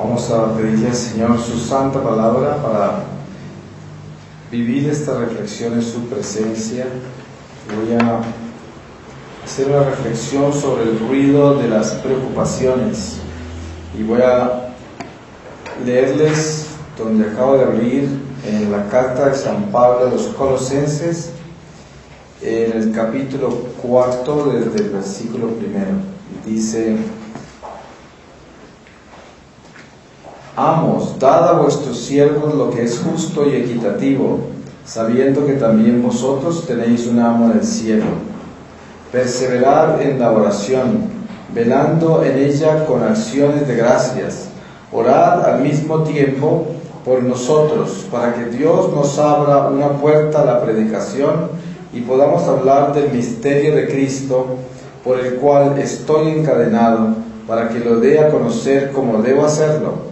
Vamos a pedirle al Señor su santa palabra para vivir esta reflexión en su presencia. Voy a hacer una reflexión sobre el ruido de las preocupaciones y voy a leerles donde acabo de abrir en la carta de San Pablo a los Colosenses, en el capítulo 4, desde el versículo 1. Dice: Amos, dad a vuestros siervos lo que es justo y equitativo, sabiendo que también vosotros tenéis un amo en el cielo. Perseverad en la oración, velando en ella con acciones de gracias. Orad al mismo tiempo por nosotros, para que Dios nos abra una puerta a la predicación y podamos hablar del misterio de Cristo, por el cual estoy encadenado, para que lo dé a conocer como debo hacerlo.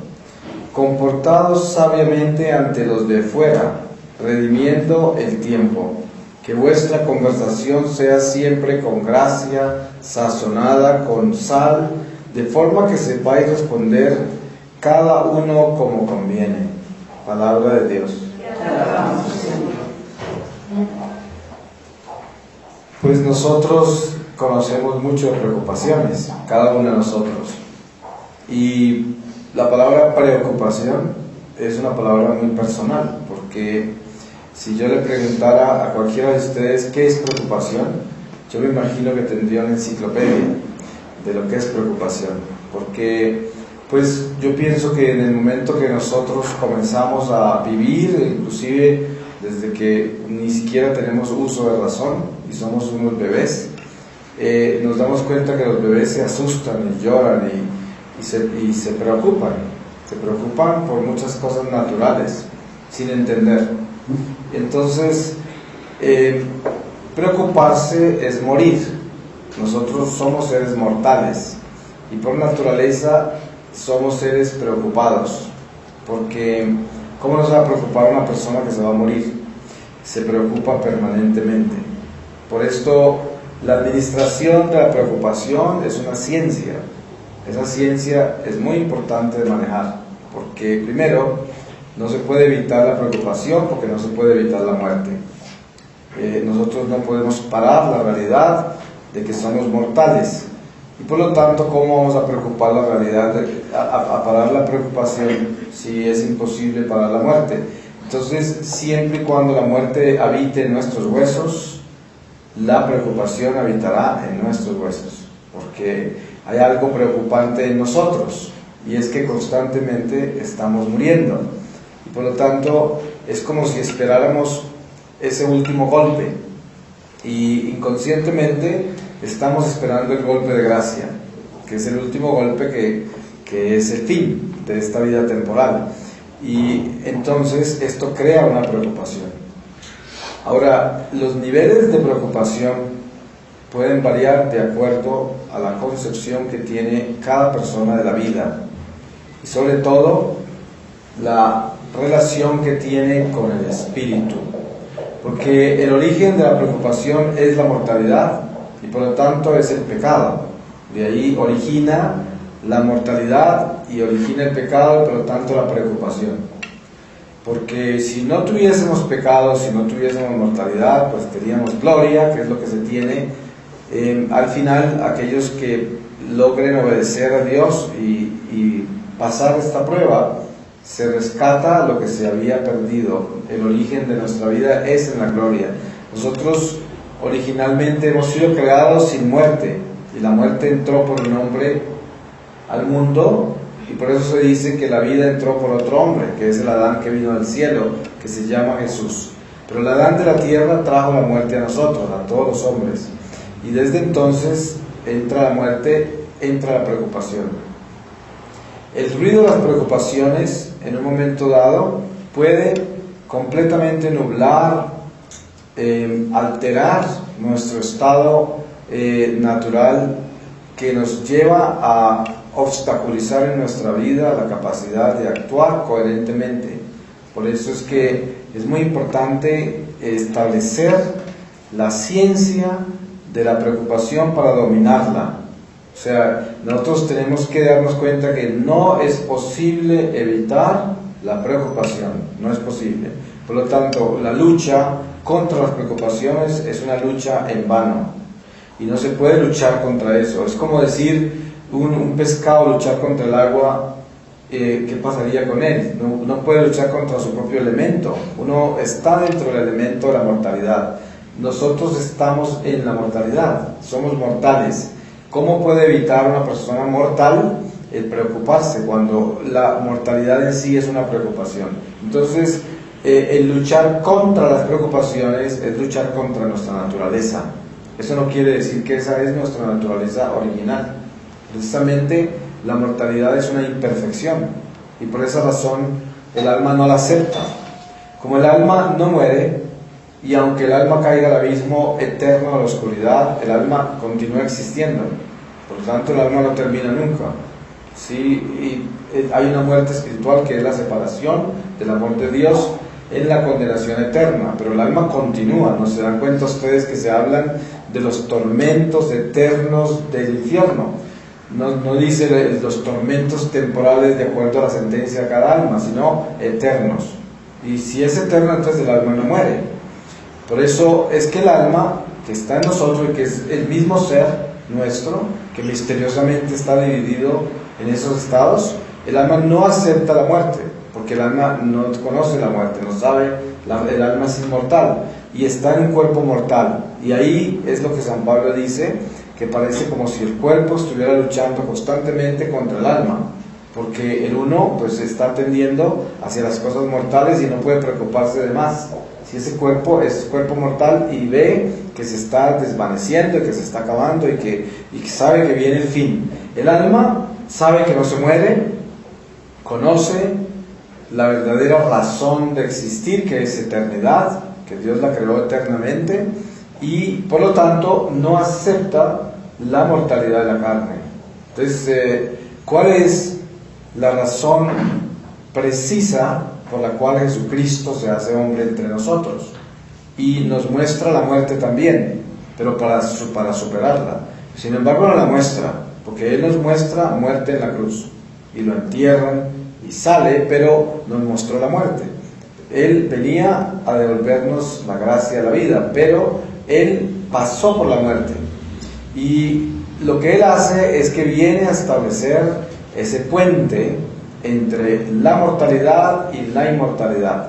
Comportaos sabiamente ante los de fuera, redimiendo el tiempo. Que vuestra conversación sea siempre con gracia, sazonada con sal, de forma que sepáis responder cada uno como conviene. Palabra de Dios. Pues nosotros conocemos muchas preocupaciones, cada uno de nosotros. Y la palabra preocupación es una palabra muy personal, porque si yo le preguntara a cualquiera de ustedes qué es preocupación, yo me imagino que tendría una enciclopedia de lo que es preocupación, porque pues yo pienso que en el momento que nosotros comenzamos a vivir, inclusive desde que ni siquiera tenemos uso de razón y somos unos bebés, nos damos cuenta que los bebés se asustan y lloran y se preocupan por muchas cosas naturales, sin entender. Entonces, preocuparse es morir. Nosotros somos seres mortales y por naturaleza somos seres preocupados, porque ¿cómo no se va a preocupar una persona que se va a morir? Se preocupa permanentemente. Por esto, la administración de la preocupación es una ciencia. Esa ciencia es muy importante de manejar, porque primero, no se puede evitar la preocupación porque no se puede evitar la muerte. Nosotros no podemos parar la realidad de que somos mortales, y por lo tanto, ¿cómo vamos a preocupar la realidad, a parar la preocupación si es imposible parar la muerte? Entonces, siempre y cuando la muerte habite en nuestros huesos, la preocupación habitará en nuestros huesos, porque hay algo preocupante en nosotros, y es que constantemente estamos muriendo, y por lo tanto es como si esperáramos ese último golpe, y inconscientemente estamos esperando el golpe de gracia, que es el último golpe que es el fin de esta vida temporal, y entonces esto crea una preocupación. Ahora, los niveles de preocupación pueden variar de acuerdo a la concepción que tiene cada persona de la vida y sobre todo la relación que tiene con el espíritu, porque el origen de la preocupación es la mortalidad y por lo tanto es el pecado. De ahí origina la mortalidad y origina el pecado y por lo tanto la preocupación, porque si no tuviésemos pecado, si no tuviésemos mortalidad, pues teníamos gloria, que es lo que se tiene. Al final, aquellos que logren obedecer a Dios y pasar esta prueba, se rescata lo que se había perdido. El origen de nuestra vida es en la gloria. Nosotros originalmente hemos sido creados sin muerte, y la muerte entró por un hombre al mundo, y por eso se dice que la vida entró por otro hombre, que es el Adán que vino del cielo, que se llama Jesús. Pero el Adán de la tierra trajo la muerte a nosotros, a todos los hombres. Y desde entonces entra la muerte, entra la preocupación. El ruido de las preocupaciones en un momento dado puede completamente nublar, alterar nuestro estado natural, que nos lleva a obstaculizar en nuestra vida la capacidad de actuar coherentemente. Por eso es que es muy importante establecer la ciencia de la preocupación para dominarla. O sea, nosotros tenemos que darnos cuenta que no es posible evitar la preocupación, no es posible. Por lo tanto, la lucha contra las preocupaciones es una lucha en vano y no se puede luchar contra eso. Es como decir un pescado luchar contra el agua, ¿qué pasaría con él? No puede luchar contra su propio elemento. Uno está dentro del elemento de la mortalidad. Nosotros estamos en la mortalidad, somos mortales. ¿Cómo puede evitar una persona mortal el preocuparse cuando la mortalidad en sí es una preocupación? Entonces, el luchar contra las preocupaciones es luchar contra nuestra naturaleza. Eso no quiere decir que esa es nuestra naturaleza original. Precisamente la mortalidad es una imperfección y por esa razón el alma no la acepta. Como el alma no muere, y aunque el alma caiga al abismo eterno de la oscuridad, el alma continúa existiendo. Por lo tanto, el alma no termina nunca. ¿Sí? Y hay una muerte espiritual que es la separación del amor de Dios en la condenación eterna, pero el alma continúa. ¿No se dan cuenta ustedes que se hablan de los tormentos eternos del infierno? No dice los tormentos temporales de acuerdo a la sentencia de cada alma, sino eternos. Y si es eterno, entonces el alma no muere. Por eso es que el alma que está en nosotros y que es el mismo ser nuestro, que misteriosamente está dividido en esos estados, el alma no acepta la muerte, porque el alma no conoce la muerte, no sabe, el alma es inmortal y está en un cuerpo mortal. Y ahí es lo que San Pablo dice, que parece como si el cuerpo estuviera luchando constantemente contra el alma, porque el uno pues está tendiendo hacia las cosas mortales y no puede preocuparse de más. Si ese cuerpo es cuerpo mortal y ve que se está desvaneciendo y que se está acabando y que sabe que viene el fin. El alma sabe que no se muere, conoce la verdadera razón de existir, que es eternidad, que Dios la creó eternamente, y por lo tanto no acepta la mortalidad de la carne. Entonces, ¿cuál es la razón precisa por la cual Jesucristo se hace hombre entre nosotros? Y nos muestra la muerte también, pero para superarla. Sin embargo, no la muestra, porque Él nos muestra muerte en la cruz, y lo entierran, y sale, pero nos mostró la muerte. Él venía a devolvernos la gracia de la vida, pero Él pasó por la muerte. Y lo que Él hace es que viene a establecer ese puente entre la mortalidad y la inmortalidad.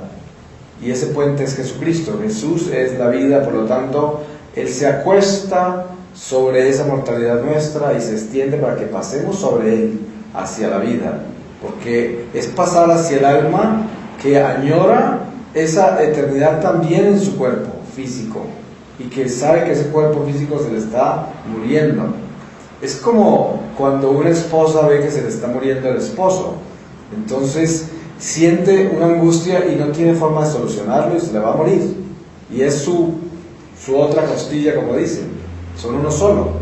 Y ese puente es Jesucristo. Jesús es la vida, por lo tanto, Él se acuesta sobre esa mortalidad nuestra y se extiende para que pasemos sobre Él hacia la vida. Porque es pasar hacia el alma que añora esa eternidad también en su cuerpo físico y que sabe que ese cuerpo físico se le está muriendo. Es como cuando una esposa ve que se le está muriendo el esposo. Entonces siente una angustia y no tiene forma de solucionarlo y se le va a morir. Y es su otra costilla, como dicen. Son uno solo.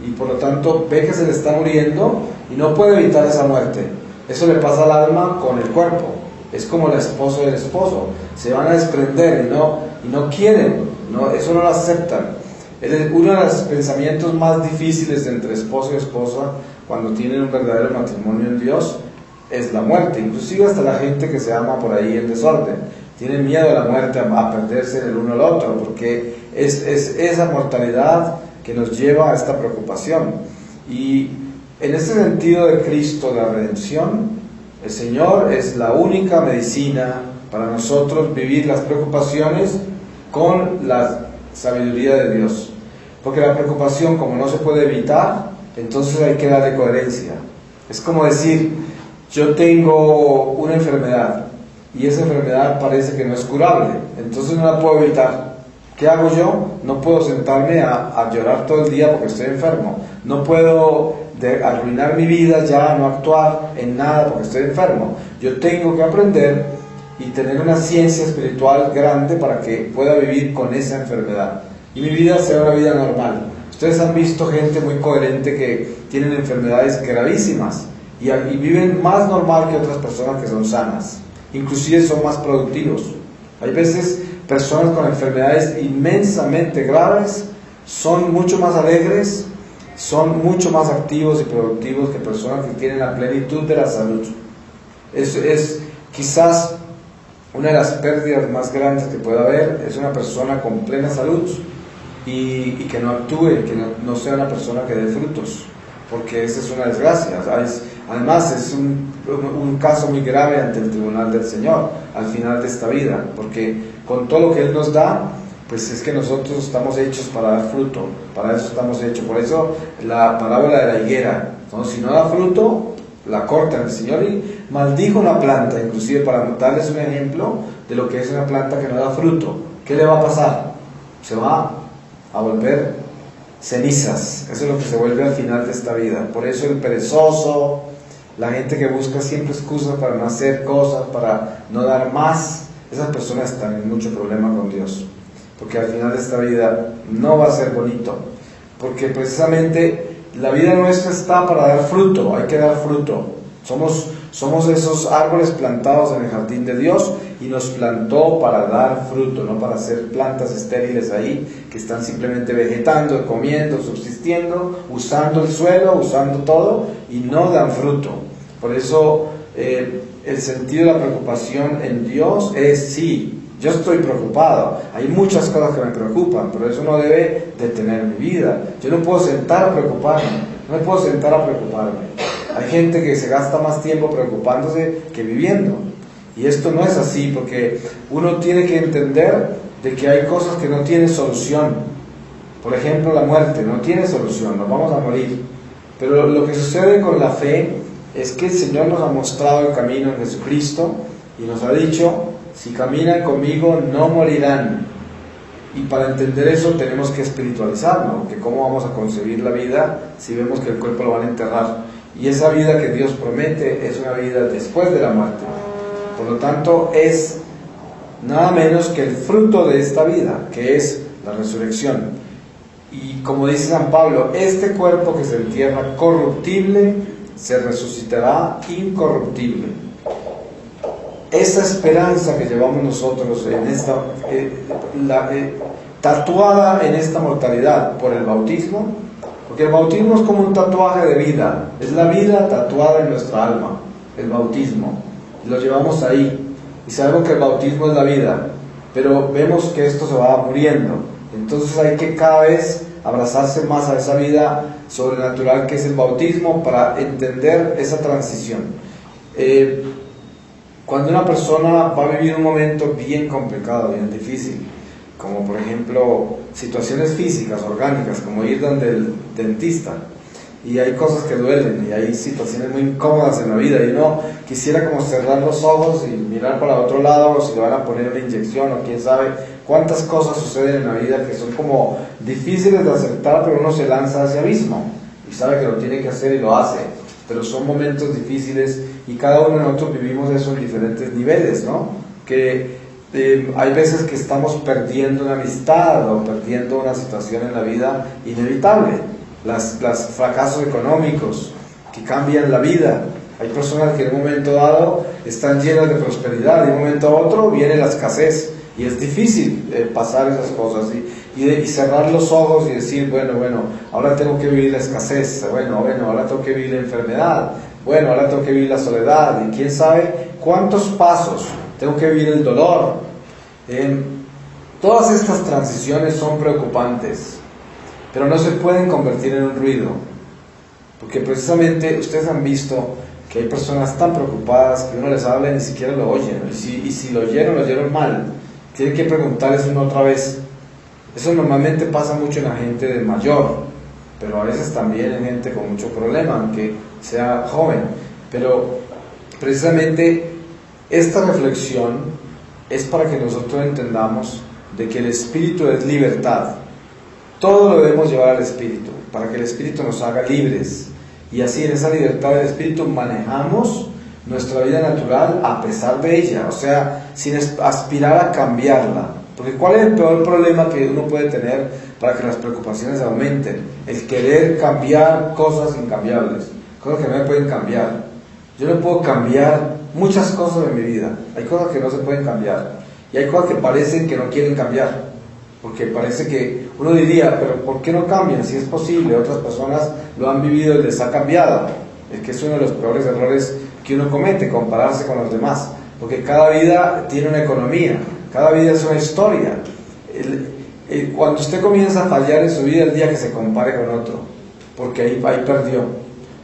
Y por lo tanto ve que se le está muriendo y no puede evitar esa muerte. Eso le pasa al alma con el cuerpo. Es como la esposa y el esposo. Se van a desprender y no quieren. Eso no lo aceptan. Uno de los pensamientos más difíciles entre esposo y esposa cuando tienen un verdadero matrimonio en Dios es la muerte. Inclusive hasta la gente que se ama por ahí en desorden tiene miedo a la muerte, a perderse el uno al otro, porque es esa mortalidad que nos lleva a esta preocupación. Y en este sentido de Cristo, de la redención, el Señor es la única medicina para nosotros vivir las preocupaciones con la sabiduría de Dios. Porque la preocupación, como no se puede evitar, entonces hay que darle coherencia. Es como decir, yo tengo una enfermedad y esa enfermedad parece que no es curable, entonces no la puedo evitar. ¿Qué hago yo? No puedo sentarme a llorar todo el día porque estoy enfermo. No puedo arruinar mi vida ya, no actuar en nada porque estoy enfermo. Yo tengo que aprender y tener una ciencia espiritual grande para que pueda vivir con esa enfermedad y mi vida sea una vida normal. Ustedes han visto gente muy coherente que tienen enfermedades gravísimas y viven más normal que otras personas que son sanas, inclusive son más productivos. Hay veces personas con enfermedades inmensamente graves son mucho más alegres son mucho más activos y productivos que personas que tienen la plenitud de la salud. Es quizás una de las pérdidas más grandes que puede haber, es una persona con plena salud y que no actúe, que no sea una persona que dé frutos, porque esa es una desgracia. Además es un caso muy grave ante el tribunal del Señor al final de esta vida, porque con todo lo que Él nos da, pues es que nosotros estamos hechos para dar fruto, para eso estamos hechos. Por eso la parábola de la higuera, ¿no? Si no da fruto, la cortan. El Señor y maldijo una planta, inclusive para darles un ejemplo de lo que es una planta que no da fruto. ¿Qué le va a pasar? Se va a volver cenizas. Eso es lo que se vuelve al final de esta vida. Por eso el perezoso, la gente que busca siempre excusas para no hacer cosas, para no dar más, esas personas están en mucho problema con Dios, porque al final de esta vida no va a ser bonito, porque precisamente la vida nuestra está para dar fruto, hay que dar fruto. Somos esos árboles plantados en el jardín de Dios y nos plantó para dar fruto, no para ser plantas estériles ahí que están simplemente vegetando, comiendo, subsistiendo, usando el suelo, usando todo y no dan fruto. Por eso el sentido de la preocupación en Dios es sí. Yo estoy preocupado, hay muchas cosas que me preocupan, pero eso no debe detener mi vida. Yo no puedo sentar a preocuparme, no me puedo sentar a preocuparme. Hay gente que se gasta más tiempo preocupándose que viviendo. Y esto no es así, porque uno tiene que entender de que hay cosas que no tienen solución. Por ejemplo, la muerte no tiene solución, nos vamos a morir. Pero lo que sucede con la fe es que el Señor nos ha mostrado el camino en Jesucristo y nos ha dicho: si caminan conmigo no morirán. Y para entender eso tenemos que espiritualizarnos, que cómo vamos a concebir la vida si vemos que el cuerpo lo van a enterrar. Y esa vida que Dios promete es una vida después de la muerte. Por lo tanto, es nada menos que el fruto de esta vida, que es la resurrección. Y como dice San Pablo, este cuerpo que se entierra corruptible se resucitará incorruptible. Esa esperanza que llevamos nosotros en esta, tatuada en esta mortalidad por el bautismo, porque el bautismo es como un tatuaje de vida, es la vida tatuada en nuestra alma, el bautismo, y lo llevamos ahí, y sabemos que el bautismo es la vida, pero vemos que esto se va muriendo, entonces hay que cada vez abrazarse más a esa vida sobrenatural que es el bautismo para entender esa transición. Cuando una persona va a vivir un momento bien complicado, bien difícil, como por ejemplo situaciones físicas, orgánicas, como ir donde el dentista, y hay cosas que duelen, y hay situaciones muy incómodas en la vida, y uno quisiera como cerrar los ojos y mirar para otro lado, o si le van a poner una inyección, o quién sabe cuántas cosas suceden en la vida que son como difíciles de aceptar, pero uno se lanza a ese abismo, y sabe que lo tiene que hacer y lo hace, pero son momentos difíciles, y cada uno de nosotros vivimos eso en diferentes niveles, ¿no? Que hay veces que estamos perdiendo una amistad o perdiendo una situación en la vida inevitable, los fracasos económicos que cambian la vida. Hay personas que en un momento dado están llenas de prosperidad y en un momento a otro viene la escasez y es difícil pasar esas cosas y cerrar los ojos y decir, bueno, ahora tengo que vivir la escasez, bueno, ahora tengo que vivir la enfermedad, bueno, ahora tengo que vivir la soledad y quién sabe cuántos pasos, tengo que vivir el dolor. Todas estas transiciones son preocupantes, pero no se pueden convertir en un ruido, porque precisamente ustedes han visto que hay personas tan preocupadas que uno les habla y ni siquiera lo oyen, y si lo oyeron mal, tienen que preguntarles una otra vez. Eso normalmente pasa mucho en la gente de mayor, pero a veces también en gente con mucho problema, aunque sea joven. Pero precisamente esta reflexión es para que nosotros entendamos de que el Espíritu es libertad. Todo lo debemos llevar al Espíritu, para que el Espíritu nos haga libres. Y así en esa libertad del Espíritu manejamos nuestra vida natural a pesar de ella, o sea, sin aspirar a cambiarla. Porque ¿cuál es el peor problema que uno puede tener para que las preocupaciones aumenten? El querer cambiar cosas incambiables, cosas que no me pueden cambiar. Yo no puedo cambiar muchas cosas en mi vida, hay cosas que no se pueden cambiar, y hay cosas que parecen que no quieren cambiar, porque parece que Uno diría, pero ¿por qué no cambian? Si es posible, otras personas lo han vivido y les ha cambiado. Es que es uno de los peores errores que uno comete, compararse con los demás. Porque cada vida tiene una economía, cada vida es una historia. Cuando usted comienza a fallar en su vida, el día que se compare con otro, porque ahí perdió.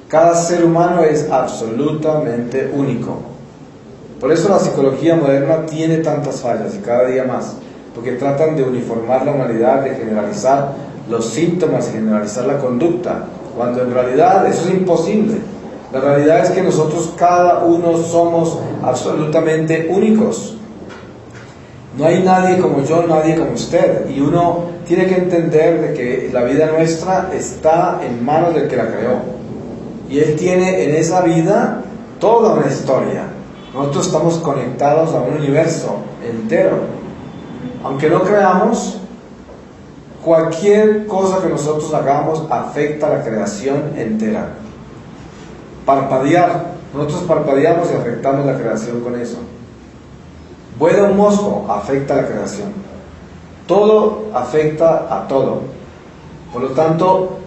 Cada ser humano es absolutamente único. Por eso la psicología moderna tiene tantas fallas y cada día más, porque tratan de uniformar la humanidad, de generalizar los síntomas y generalizar la conducta, cuando en realidad eso es imposible. La realidad es que nosotros cada uno somos absolutamente únicos. No hay nadie como yo, nadie como usted, y uno tiene que entender de que la vida nuestra está en manos del que la creó, y Él tiene en esa vida toda una historia. Nosotros estamos conectados a un universo entero. Aunque no creamos, cualquier cosa que nosotros hagamos afecta a la creación entera. Parpadear, nosotros parpadeamos y afectamos la creación con eso. Vuela un mosco, afecta a la creación. Todo afecta a todo. Por lo tanto,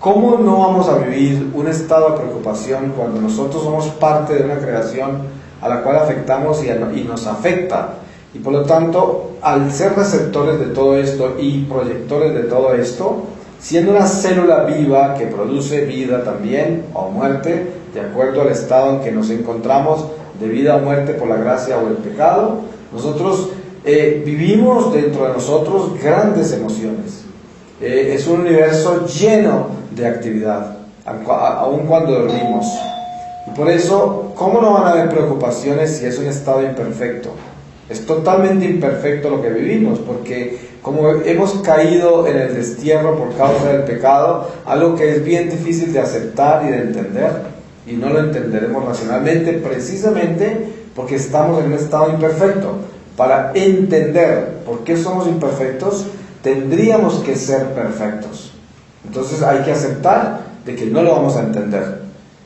¿cómo no vamos a vivir un estado de preocupación cuando nosotros somos parte de una creación a la cual afectamos y nos afecta? Y por lo tanto, al ser receptores de todo esto y proyectores de todo esto, siendo una célula viva que produce vida también o muerte, de acuerdo al estado en que nos encontramos, de vida o muerte por la gracia o el pecado, nosotros vivimos dentro de nosotros grandes emociones. Es un universo lleno de actividad, aun cuando dormimos. Y por eso, ¿cómo no van a haber preocupaciones si es un estado imperfecto? Es totalmente imperfecto lo que vivimos, porque como hemos caído en el destierro por causa del pecado, algo que es bien difícil de aceptar y de entender, y no lo entenderemos racionalmente, precisamente porque estamos en un estado imperfecto. Para entender por qué somos imperfectos, tendríamos que ser perfectos. Entonces hay que aceptar de que no lo vamos a entender.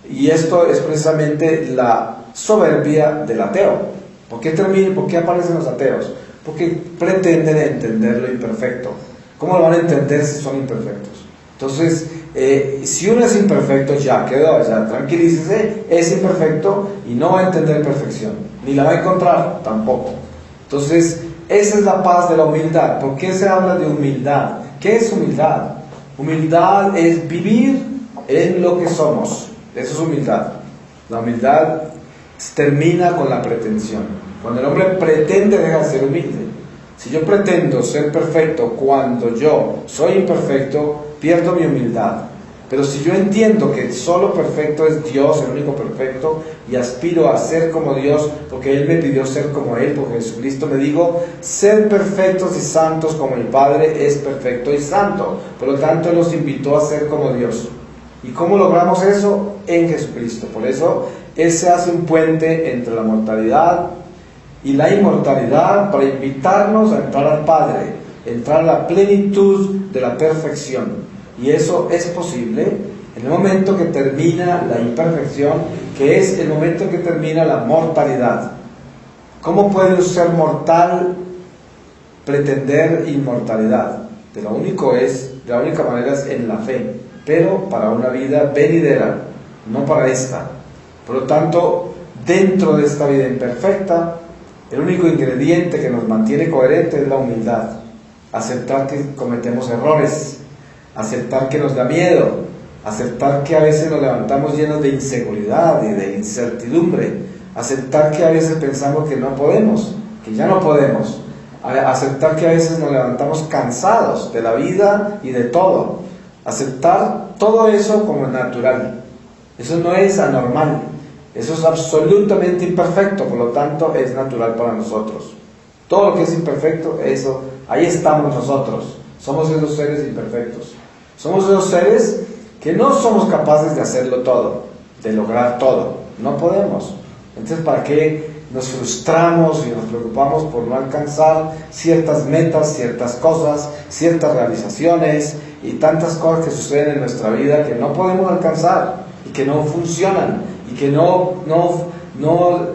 Y esto es precisamente la soberbia del ateo. ¿Por qué aparecen los ateos? Porque pretenden entender lo imperfecto. ¿Cómo lo van a entender si son imperfectos? Entonces, si uno es imperfecto, ya quedó, ya tranquilícese, es imperfecto y no va a entender perfección, ni la va a encontrar tampoco. Entonces, esa es la paz de la humildad. ¿Por qué se habla de humildad? ¿Qué es humildad? Humildad es vivir en lo que somos. Eso es humildad. La humildad termina con la pretensión. Cuando el hombre pretende, deja de ser humilde. Si yo pretendo ser perfecto cuando yo soy imperfecto, pierdo mi humildad. Pero si yo entiendo que solo perfecto es Dios, el único perfecto, y aspiro a ser como Dios, porque Él me pidió ser como Él, porque Jesucristo me dijo, ser perfectos y santos como el Padre es perfecto y santo. Por lo tanto, Él nos invitó a ser como Dios. ¿Y cómo logramos eso? En Jesucristo. Por eso, Él se hace un puente entre la mortalidad y la inmortalidad para invitarnos a entrar al Padre, entrar a la plenitud de la perfección. Y eso es posible en el momento que termina la imperfección, que es el momento en que termina la mortalidad. ¿Cómo puede un ser mortal pretender inmortalidad? La única manera es en la fe, pero para una vida venidera, no para esta. Por lo tanto, dentro de esta vida imperfecta, el único ingrediente que nos mantiene coherentes es la humildad. Aceptar que cometemos errores, aceptar que nos da miedo, aceptar que a veces nos levantamos llenos de inseguridad y de incertidumbre, aceptar que a veces pensamos que no podemos, que ya no podemos, aceptar que a veces nos levantamos cansados de la vida y de todo, aceptar todo eso como natural. Eso no es anormal, eso es absolutamente imperfecto, por lo tanto es natural para nosotros. Todo lo que es imperfecto, eso, ahí estamos nosotros, somos esos seres imperfectos. Somos esos seres que no somos capaces de hacerlo todo, de lograr todo, no podemos. Entonces, ¿para qué nos frustramos y nos preocupamos por no alcanzar ciertas metas, ciertas cosas, ciertas realizaciones y tantas cosas que suceden en nuestra vida que no podemos alcanzar y que no funcionan y que no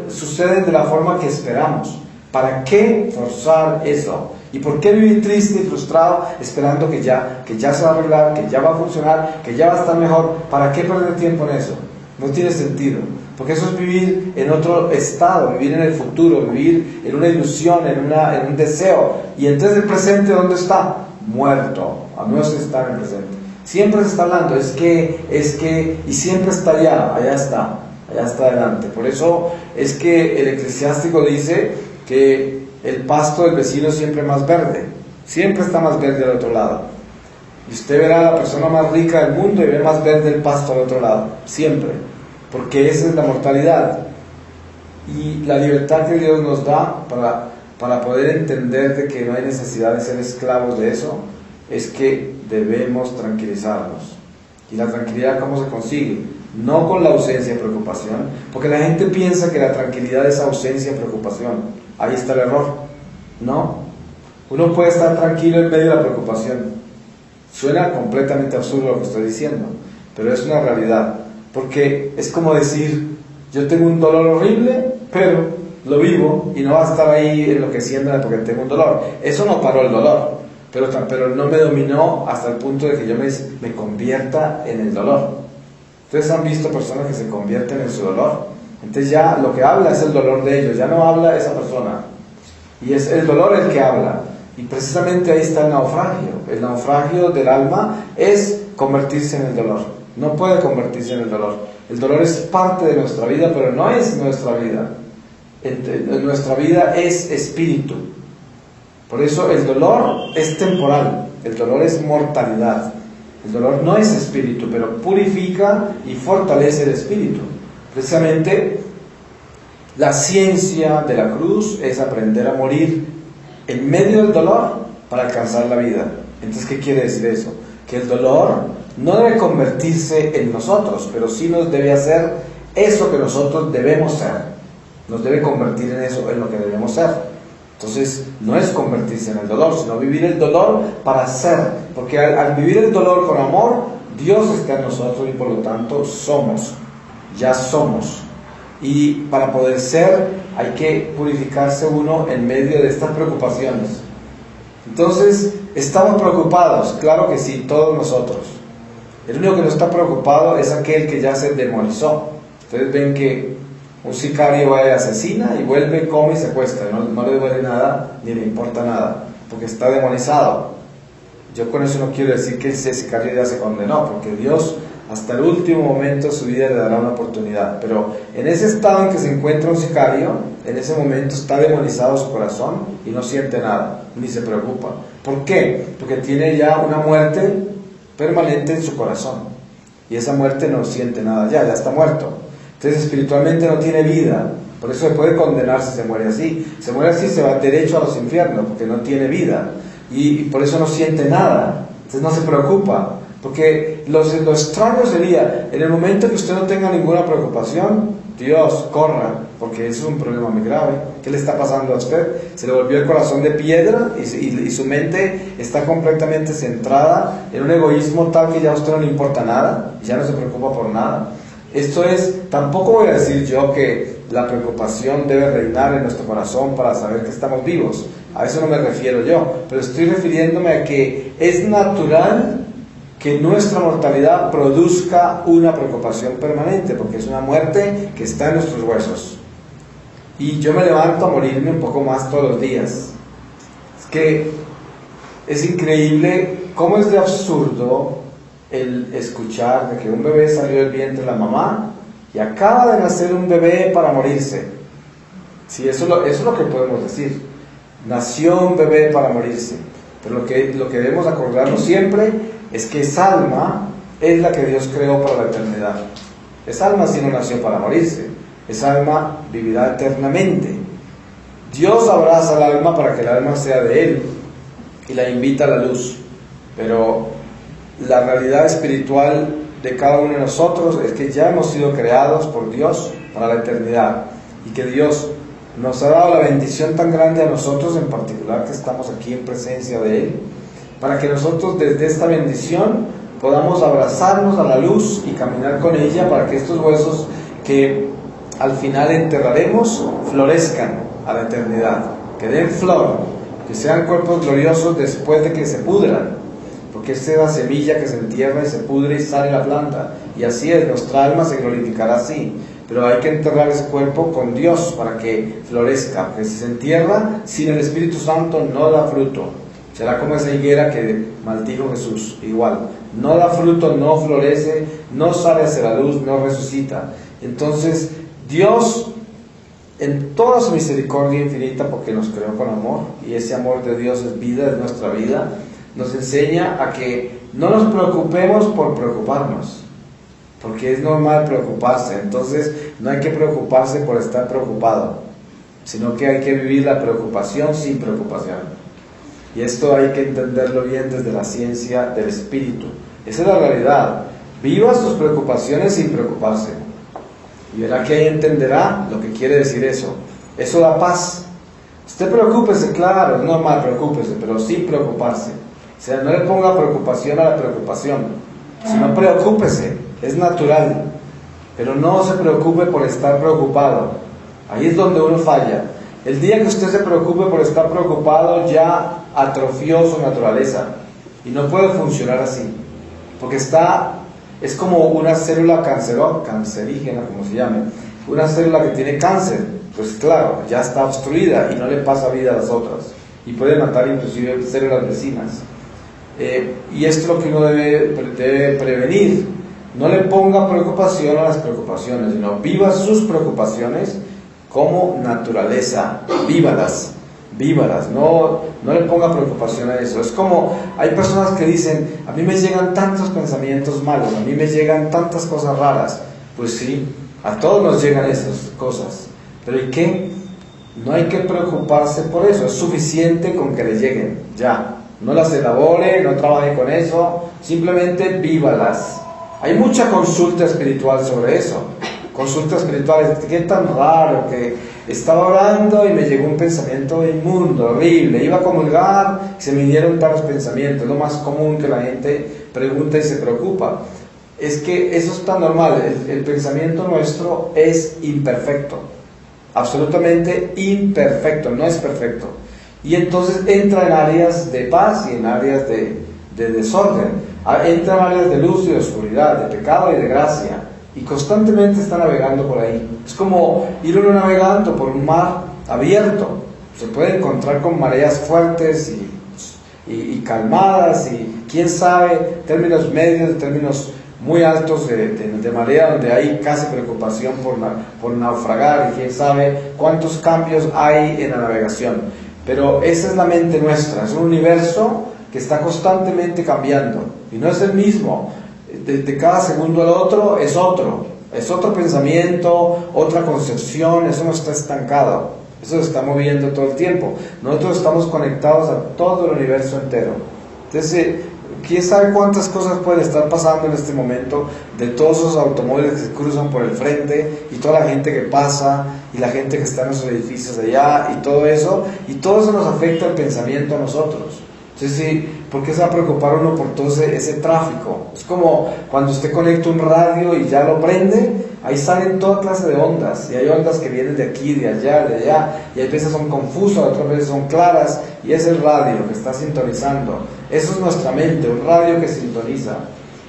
suceden de la forma que esperamos? ¿Para qué forzar eso? ¿Y por qué vivir triste y frustrado esperando que ya se va a arreglar, que ya va a funcionar, que ya va a estar mejor? ¿Para qué perder tiempo en eso? No tiene sentido, porque eso es vivir en otro estado, vivir en el futuro, vivir en una ilusión, en un deseo. Y entonces el presente, ¿dónde está? Muerto. No se está en el presente. Siempre se está hablando, es que, y siempre está allá está adelante. Por eso es que el eclesiástico dice que el pasto del vecino siempre más verde, siempre está más verde al otro lado. Y usted verá a la persona más rica del mundo y ve más verde el pasto al otro lado, siempre, porque esa es la mortalidad. Y la libertad que Dios nos da para poder entender de que no hay necesidad de ser esclavos de eso, es que debemos tranquilizarnos. ¿Y la tranquilidad cómo se consigue? No con la ausencia de preocupación, porque la gente piensa que la tranquilidad es ausencia de preocupación. Ahí está el error. No, uno puede estar tranquilo en medio de la preocupación. Suena completamente absurdo lo que estoy diciendo, pero es una realidad, porque es como decir, yo tengo un dolor horrible, pero lo vivo y no va a estar ahí enloqueciéndome porque tengo un dolor. Eso no paró el dolor, pero no me dominó hasta el punto de que yo me convierta en el dolor. Ustedes han visto personas que se convierten en su dolor. Entonces ya lo que habla es el dolor de ellos, ya no habla esa persona. Y es el dolor el que habla. Y precisamente ahí está el naufragio. El naufragio del alma es convertirse en el dolor. No puede convertirse en el dolor. El dolor es parte de nuestra vida, pero no es nuestra vida. Nuestra vida es espíritu. Por eso el dolor es temporal. El dolor es mortalidad. El dolor no es espíritu, pero purifica y fortalece el espíritu. Precisamente la ciencia de la cruz es aprender a morir en medio del dolor para alcanzar la vida. Entonces, ¿qué quiere decir eso? Que el dolor no debe convertirse en nosotros, pero sí nos debe hacer eso que nosotros debemos ser. Nos debe convertir en eso, en lo que debemos ser. Entonces, no es convertirse en el dolor, sino vivir el dolor para ser. Porque al vivir el dolor con amor, Dios está en nosotros y por lo tanto somos. Ya somos. Y para poder ser hay que purificarse uno en medio de estas preocupaciones. Entonces, ¿estamos preocupados? Claro que sí, todos nosotros. El único que no está preocupado es aquel que ya se demonizó. Ustedes ven que un sicario va y asesina y vuelve, come y secuestra. No le duele nada ni le importa nada, porque está demonizado. Yo con eso no quiero decir que ese sicario ya se condenó, porque Dios hasta el último momento de su vida le dará una oportunidad. Pero en ese estado en que se encuentra un sicario, en ese momento está demonizado su corazón y no siente nada, ni se preocupa. ¿Por qué? Porque tiene ya una muerte permanente en su corazón. Y esa muerte no siente nada, ya está muerto. Entonces espiritualmente no tiene vida. Por eso se puede condenar si se muere así. Se muere así, se va derecho a los infiernos, porque no tiene vida. Y por eso no siente nada. Entonces no se preocupa. Porque lo extraño sería, en el momento que usted no tenga ninguna preocupación, Dios, corra, porque eso es un problema muy grave. ¿Qué le está pasando a usted? Se le volvió el corazón de piedra y su mente está completamente centrada en un egoísmo tal que ya a usted no le importa nada, ya no se preocupa por nada. Esto es, tampoco voy a decir yo que la preocupación debe reinar en nuestro corazón para saber que estamos vivos. A eso no me refiero yo, pero estoy refiriéndome a que es natural que nuestra mortalidad produzca una preocupación permanente, porque es una muerte que está en nuestros huesos. Y yo me levanto a morirme un poco más todos los días. Es que es increíble cómo es de absurdo el escuchar de que un bebé salió del vientre de la mamá y acaba de nacer un bebé para morirse. Sí, eso es lo que podemos decir. Nació un bebé para morirse. Pero lo que debemos acordarnos siempre es que esa alma es la que Dios creó para la eternidad. Esa alma sí no nació para morirse. Esa alma vivirá eternamente. Dios abraza al alma para que el alma sea de Él y la invita a la luz. Pero la realidad espiritual de cada uno de nosotros es que ya hemos sido creados por Dios para la eternidad y que Dios nos ha dado la bendición tan grande a nosotros, en particular que estamos aquí en presencia de Él, para que nosotros desde esta bendición podamos abrazarnos a la luz y caminar con ella para que estos huesos que al final enterraremos florezcan a la eternidad, que den flor que sean cuerpos gloriosos después de que se pudran, porque esta es la semilla que se entierra y se pudre y sale la planta, y así es, nuestra alma se glorificará así, pero hay que enterrar ese cuerpo con Dios para que florezca, porque si se entierra sin el Espíritu Santo no da fruto, será como esa higuera que maldijo Jesús, igual, no da fruto, no florece, no sale hacia la luz, no resucita. Entonces Dios, en toda su misericordia infinita, porque nos creó con amor, y ese amor de Dios es vida, es nuestra vida, nos enseña a que no nos preocupemos por preocuparnos, porque es normal preocuparse. Entonces no hay que preocuparse por estar preocupado, sino que hay que vivir la preocupación sin preocupación. Y esto hay que entenderlo bien desde la ciencia del espíritu. Esa es la realidad. Viva sus preocupaciones sin preocuparse. Y verá que ahí entenderá lo que quiere decir eso. Eso da paz. Usted preocúpese, claro, es normal, preocúpese, pero sin preocuparse. O sea, no le ponga preocupación a la preocupación, sino preocúpese, es natural. Pero no se preocupe por estar preocupado. Ahí es donde uno falla. El día que usted se preocupe por estar preocupado, ya atrofió su naturaleza y no puede funcionar así, porque es como una célula cancerígena, como se llame, una célula que tiene cáncer, pues claro, ya está obstruida y no le pasa vida a las otras y puede matar inclusive células vecinas. Y esto es lo que uno debe prevenir. No le ponga preocupación a las preocupaciones, sino viva sus preocupaciones como naturaleza, vívalas, no le ponga preocupación a eso. Es como, hay personas que dicen, a mí me llegan tantos pensamientos malos, a mí me llegan tantas cosas raras. Pues sí, a todos nos llegan esas cosas, pero ¿y qué? No hay que preocuparse por eso, es suficiente con que le lleguen, ya. No las elabore, no trabaje con eso, simplemente vívalas. Hay mucha consulta espiritual sobre eso. Consultas espirituales, qué tan raro que estaba orando y me llegó un pensamiento inmundo, horrible, iba a comulgar y se me vinieron tales pensamientos. Es lo más común que la gente pregunta y se preocupa. Es que eso es tan normal, el pensamiento nuestro es imperfecto, absolutamente imperfecto, no es perfecto. Y entonces entra en áreas de paz y en áreas de desorden, entra en áreas de luz y de oscuridad, de pecado y de gracia. Y constantemente está navegando por ahí. Es como ir uno navegando por un mar abierto. Se puede encontrar con mareas fuertes y calmadas, y quién sabe, términos medios, términos muy altos de marea, donde hay casi preocupación por naufragar, y quién sabe cuántos cambios hay en la navegación. Pero esa es la mente nuestra, es un universo que está constantemente cambiando, y no es el mismo. De cada segundo al otro es otro pensamiento, otra concepción, eso no está estancado, eso se está moviendo todo el tiempo. Nosotros estamos conectados a todo el universo entero. Entonces, quién sabe cuántas cosas pueden estar pasando en este momento, de todos esos automóviles que se cruzan por el frente, y toda la gente que pasa, y la gente que está en los edificios allá, y todo eso nos afecta el pensamiento a nosotros. Entonces, sí, ¿por qué se va a preocupar uno por todo ese tráfico? Es como cuando usted conecta un radio y ya lo prende, ahí salen toda clase de ondas, y hay ondas que vienen de aquí, de allá, y a veces son confusas, otras veces son claras, y es el radio que está sintonizando. Eso es nuestra mente, un radio que sintoniza,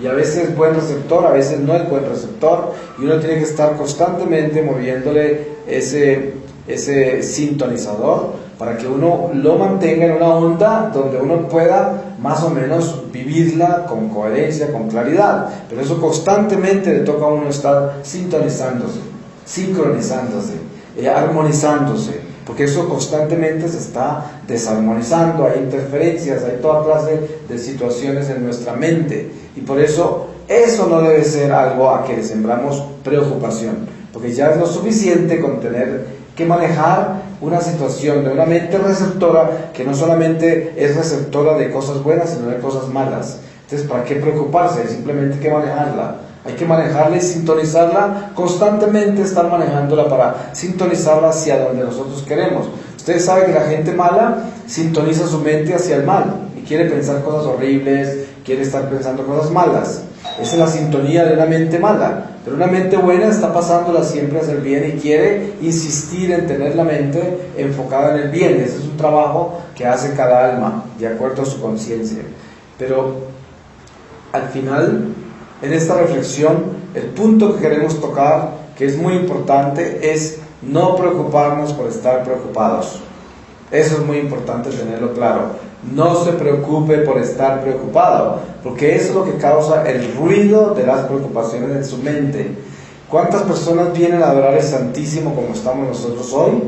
y a veces es buen receptor, a veces no es buen receptor, y uno tiene que estar constantemente moviéndole ese sintonizador, para que uno lo mantenga en una onda donde uno pueda más o menos vivirla con coherencia, con claridad. Pero eso constantemente le toca a uno estar sintonizándose, sincronizándose, armonizándose, porque eso constantemente se está desarmonizando, hay interferencias, hay toda clase de situaciones en nuestra mente, y por eso no debe ser algo a que le sembramos preocupación, porque ya es lo suficiente con tener que manejar una situación de una mente receptora, que no solamente es receptora de cosas buenas, sino de cosas malas. Entonces, ¿para qué preocuparse? Simplemente hay que manejarla. Hay que manejarla y sintonizarla, constantemente estar manejándola para sintonizarla hacia donde nosotros queremos. Ustedes saben que la gente mala sintoniza su mente hacia el mal y quiere pensar cosas horribles, quiere estar pensando cosas malas. Esa es la sintonía de una mente mala. Pero una mente buena está pasándola siempre a hacer bien y quiere insistir en tener la mente enfocada en el bien. Ese es un trabajo que hace cada alma, de acuerdo a su conciencia. Pero al final, en esta reflexión, el punto que queremos tocar, que es muy importante, es no preocuparnos por estar preocupados. Eso es muy importante tenerlo claro. No se preocupe por estar preocupado, porque eso es lo que causa el ruido de las preocupaciones en su mente. ¿Cuántas personas vienen a adorar al Santísimo como estamos nosotros hoy?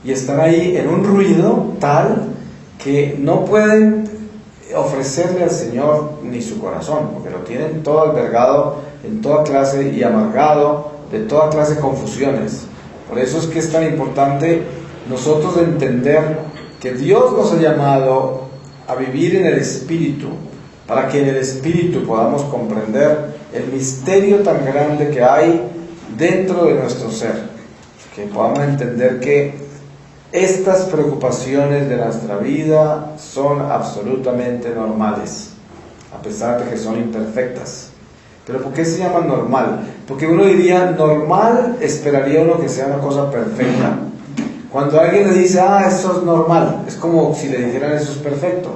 Y están ahí en un ruido tal que no pueden ofrecerle al Señor ni su corazón, porque lo tienen todo albergado en toda clase y amargado de toda clase de confusiones. Por eso es que es tan importante nosotros entender que Dios nos ha llamado a vivir en el Espíritu, para que en el Espíritu podamos comprender el misterio tan grande que hay dentro de nuestro ser, que podamos entender que estas preocupaciones de nuestra vida son absolutamente normales, a pesar de que son imperfectas. ¿Pero por qué se llama normal? Porque uno diría, normal, esperaría uno que sea una cosa perfecta. Cuando alguien le dice, eso es normal, es como si le dijeran eso es perfecto.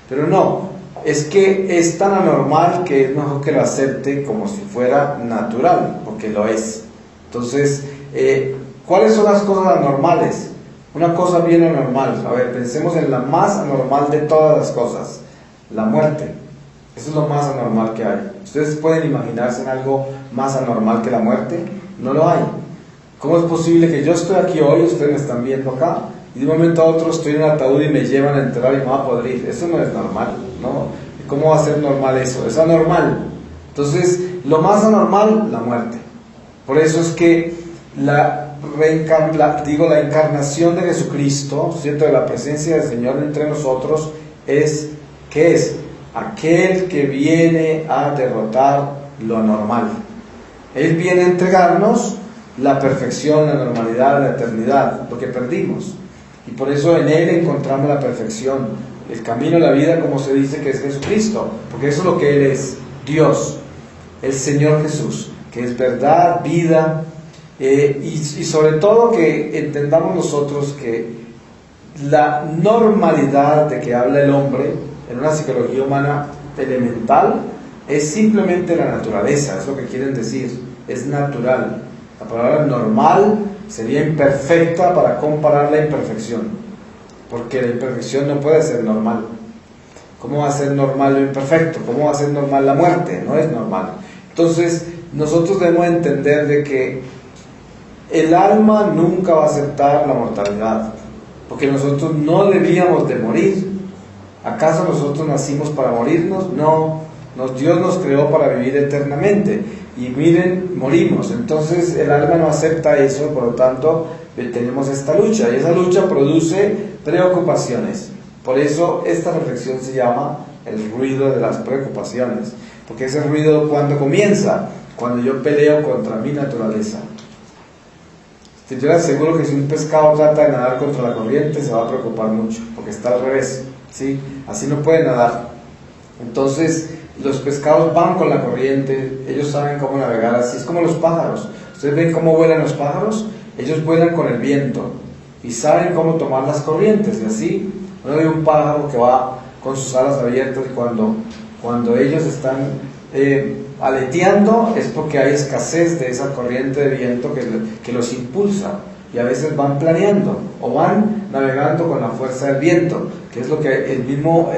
Pero no, es que es tan anormal que es mejor que lo acepte como si fuera natural, porque lo es. Entonces, ¿cuáles son las cosas anormales? Una cosa bien anormal, a ver, pensemos en la más anormal de todas las cosas, la muerte. Eso es lo más anormal que hay. ¿Ustedes pueden imaginarse en algo más anormal que la muerte? No lo hay. ¿Cómo es posible que yo estoy aquí hoy, ustedes me están viendo acá, y de un momento a otro estoy en un ataúd y me llevan a enterrar y me va a podrir? Eso no es normal, ¿no? ¿Cómo va a ser normal eso? Es anormal. Entonces, lo más anormal, la muerte. Por eso es que la encarnación de Jesucristo, ¿cierto? De la presencia del Señor entre nosotros, es, ¿qué es? Aquel que viene a derrotar lo anormal. Él viene a entregarnos la perfección, la normalidad, la eternidad, lo que perdimos. Y por eso en Él encontramos la perfección, el camino, la vida, como se dice que es Jesucristo, porque eso es lo que Él es, Dios, el Señor Jesús, que es verdad, vida, y sobre todo que entendamos nosotros que la normalidad de que habla el hombre en una psicología humana elemental es simplemente la naturaleza, es lo que quieren decir, es natural. La palabra normal sería imperfecta para comparar la imperfección, porque la imperfección no puede ser normal. ¿Cómo va a ser normal lo imperfecto? ¿Cómo va a ser normal la muerte? No es normal. Entonces, nosotros debemos entender de que el alma nunca va a aceptar la mortalidad, porque nosotros no debíamos de morir. ¿Acaso nosotros nacimos para morirnos? No, Dios nos creó para vivir eternamente. Y miren, morimos. Entonces el alma no acepta eso, por lo tanto tenemos esta lucha. Y esa lucha produce preocupaciones. Por eso esta reflexión se llama el ruido de las preocupaciones. Porque ese ruido, ¿cuándo comienza? Cuando yo peleo contra mi naturaleza. Yo les aseguro que si un pescado trata de nadar contra la corriente, se va a preocupar mucho, porque está al revés, ¿sí? Así no puede nadar. Entonces, los pescados van con la corriente, ellos saben cómo navegar así. Es como los pájaros. ¿Ustedes ven cómo vuelan los pájaros? Ellos vuelan con el viento y saben cómo tomar las corrientes. Y así, uno ve un pájaro que va con sus alas abiertas y cuando ellos están aleteando es porque hay escasez de esa corriente de viento que los impulsa, y a veces van planeando o van navegando con la fuerza del viento, que es lo que el mismo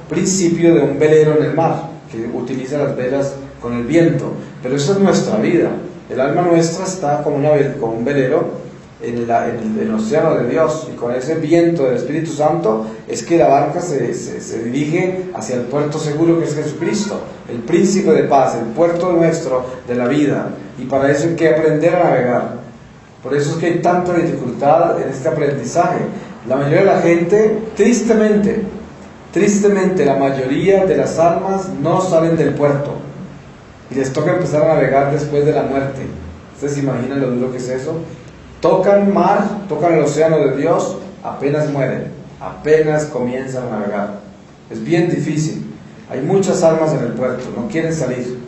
principio de un velero en el mar, que utiliza las velas con el viento. Pero eso es nuestra vida. El alma nuestra está como un velero en el océano de Dios, y con ese viento del Espíritu Santo es que la barca se dirige hacia el puerto seguro que es Jesucristo, el príncipe de paz, el puerto nuestro de la vida. Y para eso hay que aprender a navegar. Por eso es que hay tanta dificultad en este aprendizaje. La mayoría de la gente, tristemente, la mayoría de las almas no salen del puerto y les toca empezar a navegar después de la muerte. ¿Ustedes se imaginan lo duro que es eso? Tocan mar, tocan el océano de Dios, apenas mueren, apenas comienzan a navegar. Es bien difícil. Hay muchas almas en el puerto, no quieren salir.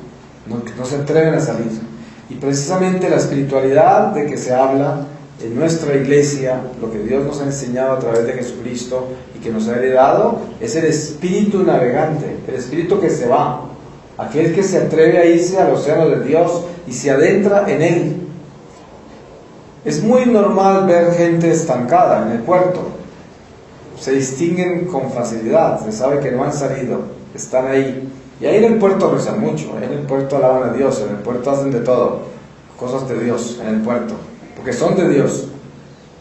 no se atreven a salir. Y precisamente la espiritualidad de que se habla en nuestra iglesia, lo que Dios nos ha enseñado a través de Jesucristo y que nos ha heredado, es el espíritu navegante, el espíritu que se va, aquel que se atreve a irse al océano de Dios y se adentra en él. Es muy normal ver gente estancada en el puerto. Se distinguen con facilidad, se sabe que no han salido, están ahí. Y ahí en el puerto rezan mucho, ahí en el puerto alaban a Dios, en el puerto hacen de todo, cosas de Dios en el puerto, porque son de Dios,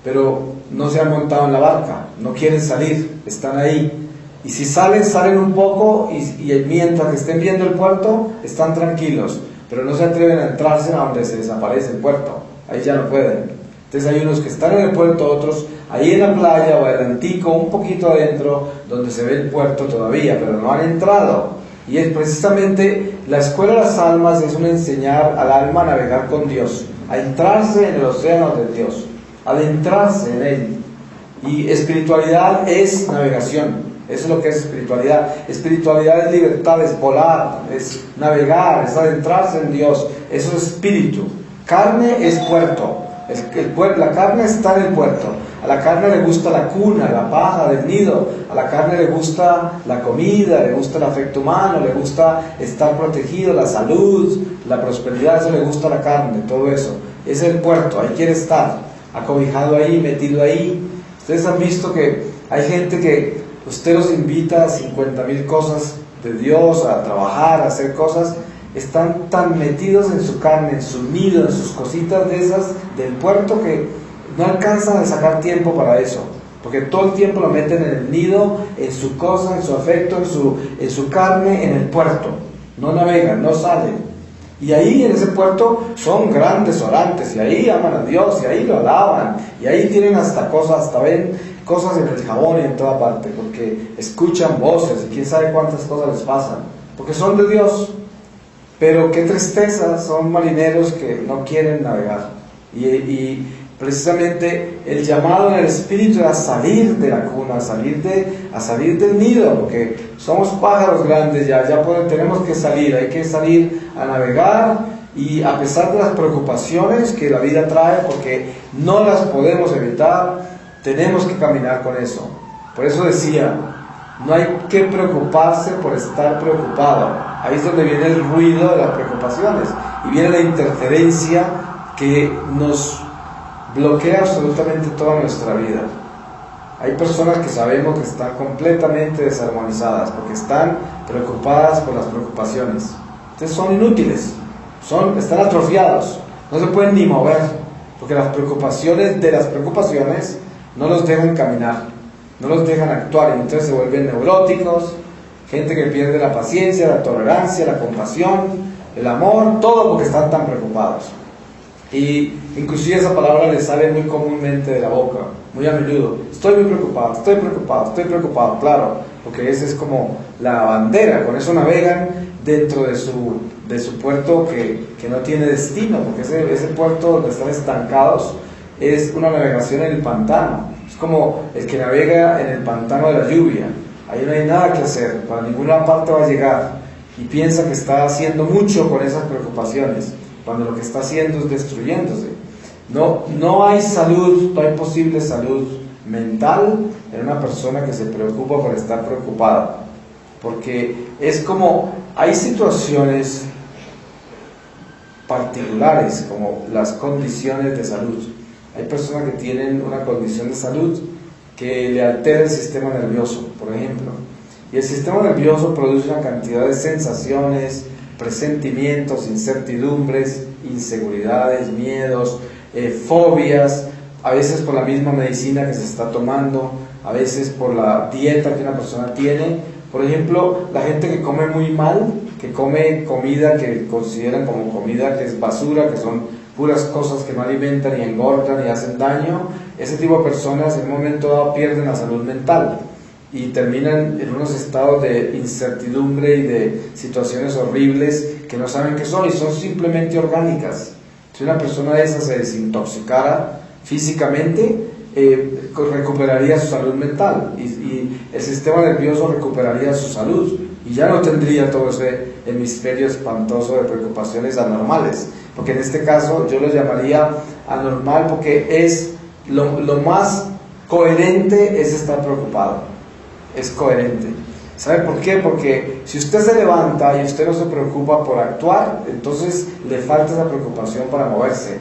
pero no se han montado en la barca, no quieren salir, están ahí. Y si salen, salen un poco y mientras que estén viendo el puerto, están tranquilos, pero no se atreven a entrarse a donde se desaparece el puerto, ahí ya no pueden. Entonces hay unos que están en el puerto, otros ahí en la playa o adelantico, un poquito adentro, donde se ve el puerto todavía, pero no han entrado. Y es precisamente la escuela de las almas es un enseñar al alma a navegar con Dios, a entrarse en el océano de Dios, a adentrarse en él. Y espiritualidad es navegación, eso es lo que es espiritualidad. Espiritualidad es libertad, es volar, es navegar, es adentrarse en Dios, eso es espíritu. Carne es puerto. La carne está en el puerto. A la carne le gusta la cuna, la paja del nido. A la carne le gusta la comida, le gusta el afecto humano, le gusta estar protegido, la salud, la prosperidad. Eso le gusta a la carne, todo eso. Es el puerto, ahí quiere estar, acobijado ahí, metido ahí. Ustedes han visto que hay gente que usted los invita a 50,000 cosas de Dios, a trabajar, a hacer cosas. Están tan metidos en su carne, en su nido, en sus cositas de esas del puerto, que no alcanzan a sacar tiempo para eso, porque todo el tiempo lo meten en el nido, en su cosa, en su afecto, en su carne, en el puerto. No navegan, no salen. Y ahí en ese puerto son grandes orantes, y ahí aman a Dios, y ahí lo alaban, y ahí tienen hasta cosas, hasta ven cosas en el jabón y en toda parte, porque escuchan voces, y quién sabe cuántas cosas les pasan, porque son de Dios. Pero qué tristeza, son marineros que no quieren navegar. Y precisamente el llamado en el espíritu es a salir de la cuna, a salir del nido, porque somos pájaros grandes ya tenemos que salir, hay que salir a navegar, y a pesar de las preocupaciones que la vida trae, porque no las podemos evitar, tenemos que caminar con eso. Por eso decía, no hay que preocuparse por estar preocupado. Ahí es donde viene el ruido de las preocupaciones y viene la interferencia que nos bloquea absolutamente toda nuestra vida. Hay personas que sabemos que están completamente desarmonizadas porque están preocupadas por las preocupaciones. Entonces son inútiles, están atrofiados, no se pueden ni mover, porque las preocupaciones de las preocupaciones no los dejan caminar, no los dejan actuar, y entonces se vuelven neuróticos, gente que pierde la paciencia, la tolerancia, la compasión, el amor, todo porque están tan preocupados. Y inclusive esa palabra les sale muy comúnmente de la boca, muy a menudo. Estoy muy preocupado, estoy preocupado, estoy preocupado, claro, porque esa es como la bandera, con eso navegan dentro de su puerto que no tiene destino, porque ese puerto donde están estancados es una navegación en el pantano. Es como el que navega en el pantano de la lluvia. Ahí no hay nada que hacer, para ninguna parte va a llegar, y piensa que está haciendo mucho con esas preocupaciones, cuando lo que está haciendo es destruyéndose. No hay salud, no hay posible salud mental en una persona que se preocupa por estar preocupada, porque es como, hay situaciones particulares, como las condiciones de salud. Hay personas que tienen una condición de salud que le altera el sistema nervioso, por ejemplo, y el sistema nervioso produce una cantidad de sensaciones, presentimientos, incertidumbres, inseguridades, miedos, fobias, a veces por la misma medicina que se está tomando, a veces por la dieta que una persona tiene. Por ejemplo, la gente que come muy mal, que come comida que consideran como comida que es basura, que son puras cosas que no alimentan y engordan y hacen daño, ese tipo de personas en un momento dado pierden la salud mental y terminan en unos estados de incertidumbre y de situaciones horribles que no saben qué son, y son simplemente orgánicas. Si una persona de esas se desintoxicara físicamente, recuperaría su salud mental, y el sistema nervioso recuperaría su salud, y ya no tendría todo ese hemisferio espantoso de preocupaciones anormales, porque en este caso yo lo llamaría anormal porque es lo más coherente es estar preocupado, es coherente. ¿Sabe por qué? Porque si usted se levanta y usted no se preocupa por actuar, entonces le falta esa preocupación para moverse.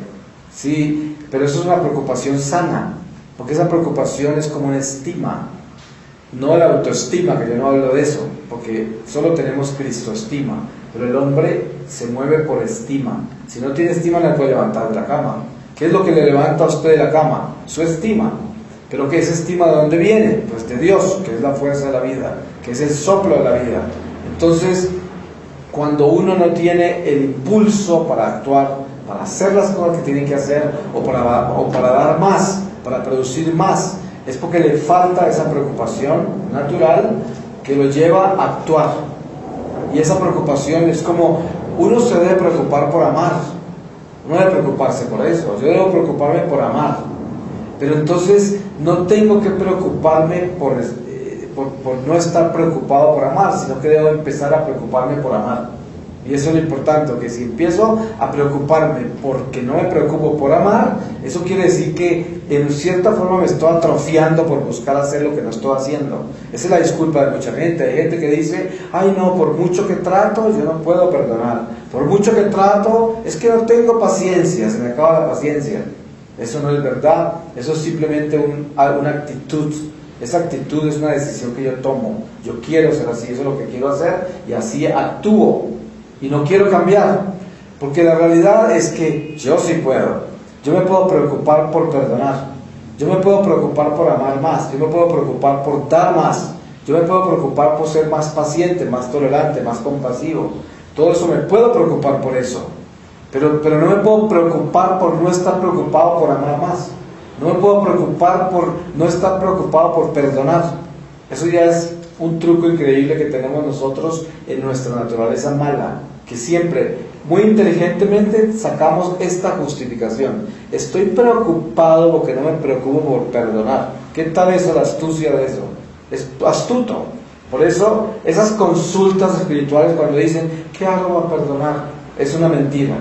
Sí, pero eso es una preocupación sana, porque esa preocupación es como una estima, no la autoestima, que yo no hablo de eso, porque solo tenemos cristoestima, pero el hombre se mueve por estima. Si no tiene estima, no le puede levantar de la cama. ¿Qué es lo que le levanta a usted de la cama? Su estima. ¿Pero qué es estima? ¿De dónde viene? Pues de Dios, que es la fuerza de la vida, que es el soplo de la vida. Entonces, cuando uno no tiene el impulso para actuar, para hacer las cosas que tiene que hacer, o para dar más, para producir más, es porque le falta esa preocupación natural que lo lleva a actuar. Y esa preocupación es como, uno se debe preocupar por amar, no debe preocuparse por eso, yo debo preocuparme por amar. Pero entonces no tengo que preocuparme por no estar preocupado por amar, sino que debo empezar a preocuparme por amar. Y eso es lo importante, que si empiezo a preocuparme porque no me preocupo por amar, eso quiere decir que en cierta forma me estoy atrofiando por buscar hacer lo que no estoy haciendo. Esa es la disculpa de mucha gente. Hay gente que dice, ay no, por mucho que trato, yo no puedo perdonar. Por mucho que trato, es que no tengo paciencia, se me acaba la paciencia. Eso no es verdad, eso es simplemente una actitud. Esa actitud es una decisión que yo tomo. Yo quiero ser así, eso es lo que quiero hacer y así actúo. Y no quiero cambiar, porque la realidad es que yo sí puedo. Yo me puedo preocupar por perdonar. Yo me puedo preocupar por amar más. Yo me puedo preocupar por dar más. Yo me puedo preocupar por ser más paciente, más tolerante, más compasivo. Todo eso me puedo preocupar por eso. Pero no me puedo preocupar por no estar preocupado por amar más. No me puedo preocupar por no estar preocupado por perdonar. Eso ya es un truco increíble que tenemos nosotros en nuestra naturaleza mala, que siempre, muy inteligentemente, sacamos esta justificación. Estoy preocupado porque no me preocupo por perdonar. ¿Qué tal eso, la astucia de eso? Es astuto. Por eso, esas consultas espirituales cuando dicen, ¿qué hago para perdonar? Es una mentira.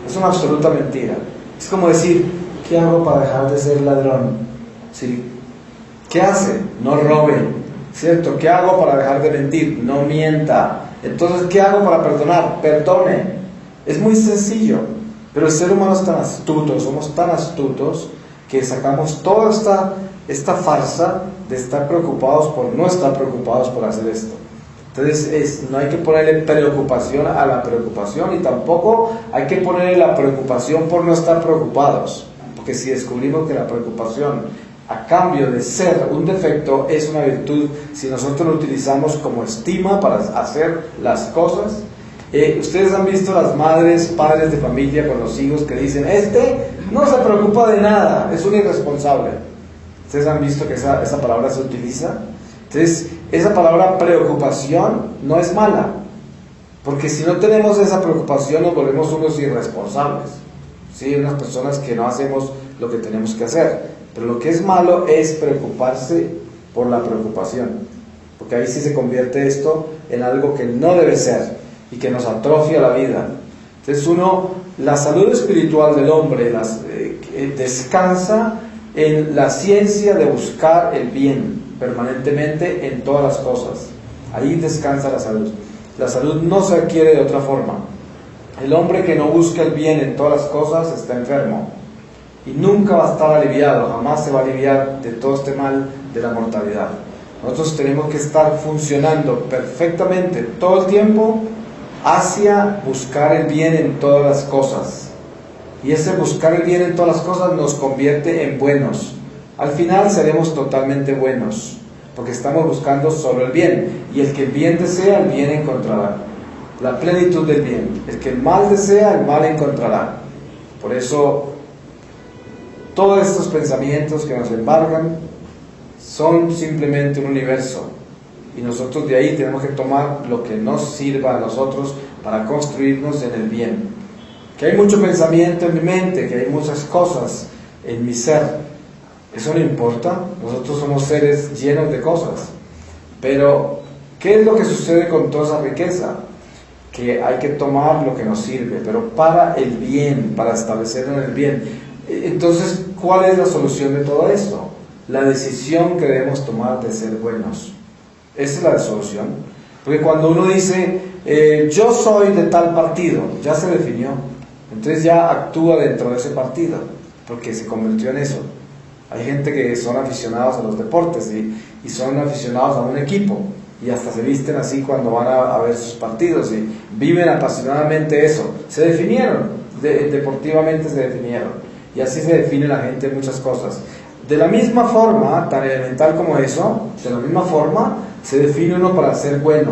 Es una absoluta mentira. Es como decir, ¿qué hago para dejar de ser ladrón? ¿Sí? ¿Qué hace? No robe, ¿cierto? ¿Qué hago para dejar de mentir? No mienta. Entonces, ¿qué hago para perdonar? Perdone. Es muy sencillo, pero el ser humano es tan astuto, somos tan astutos que sacamos toda esta farsa de estar preocupados por no estar preocupados por hacer esto. Entonces no hay que ponerle preocupación a la preocupación y tampoco hay que ponerle la preocupación por no estar preocupados, porque si descubrimos que la preocupación a cambio de ser un defecto es una virtud, si nosotros lo utilizamos como estima para hacer las cosas. Ustedes han visto las madres, padres de familia con los hijos que dicen, este no se preocupa de nada, es un irresponsable. Ustedes han visto que esa palabra se utiliza. Entonces, esa palabra preocupación no es mala, porque si no tenemos esa preocupación nos volvemos unos irresponsables, ¿sí? Unas personas que no hacemos lo que tenemos que hacer. Pero lo que es malo es preocuparse por la preocupación, porque ahí sí se convierte esto en algo que no debe ser y que nos atrofia la vida. Entonces la salud espiritual del hombre descansa en la ciencia de buscar el bien permanentemente en todas las cosas. Ahí descansa la salud. La salud no se adquiere de otra forma. El hombre que no busca el bien en todas las cosas está enfermo y nunca va a estar aliviado, jamás se va a aliviar de todo este mal de la mortalidad. Nosotros tenemos que estar funcionando perfectamente todo el tiempo hacia buscar el bien en todas las cosas. Y ese buscar el bien en todas las cosas nos convierte en buenos. Al final seremos totalmente buenos, porque estamos buscando solo el bien. Y el que el bien desea, el bien encontrará. La plenitud del bien. El que el mal desea, el mal encontrará. Por eso, todos estos pensamientos que nos embargan son simplemente un universo. Y nosotros de ahí tenemos que tomar lo que nos sirva a nosotros para construirnos en el bien. Que hay mucho pensamiento en mi mente, que hay muchas cosas en mi ser. Eso no importa, nosotros somos seres llenos de cosas. Pero ¿Qué es lo que sucede con toda esa riqueza? Que hay que tomar lo que nos sirve, pero para el bien, para establecer en el bien. Entonces, ¿cuál es la solución de todo esto? La decisión que debemos tomar de ser buenos. Esa es la solución. Porque cuando uno dice, yo soy de tal partido, ya se definió. Entonces ya actúa dentro de ese partido, porque se convirtió en eso. Hay gente que son aficionados a los deportes y son aficionados a un equipo. Y hasta se visten así cuando van a ver sus partidos y viven apasionadamente eso. Se definieron, deportivamente se definieron. Y así se define la gente en muchas cosas. De la misma forma, tan elemental como eso, de la misma forma, se define uno para ser bueno.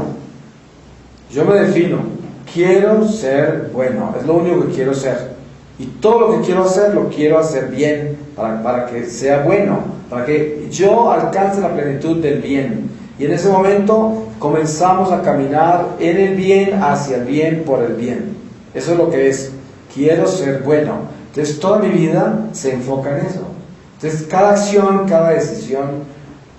Yo me defino, quiero ser bueno, es lo único que quiero ser. Y todo lo que quiero hacer, lo quiero hacer bien, para que sea bueno, para que yo alcance la plenitud del bien. Y en ese momento comenzamos a caminar en el bien, hacia el bien, por el bien. Eso es lo que es, quiero ser bueno. Entonces toda mi vida se enfoca en eso. Entonces cada acción, cada decisión,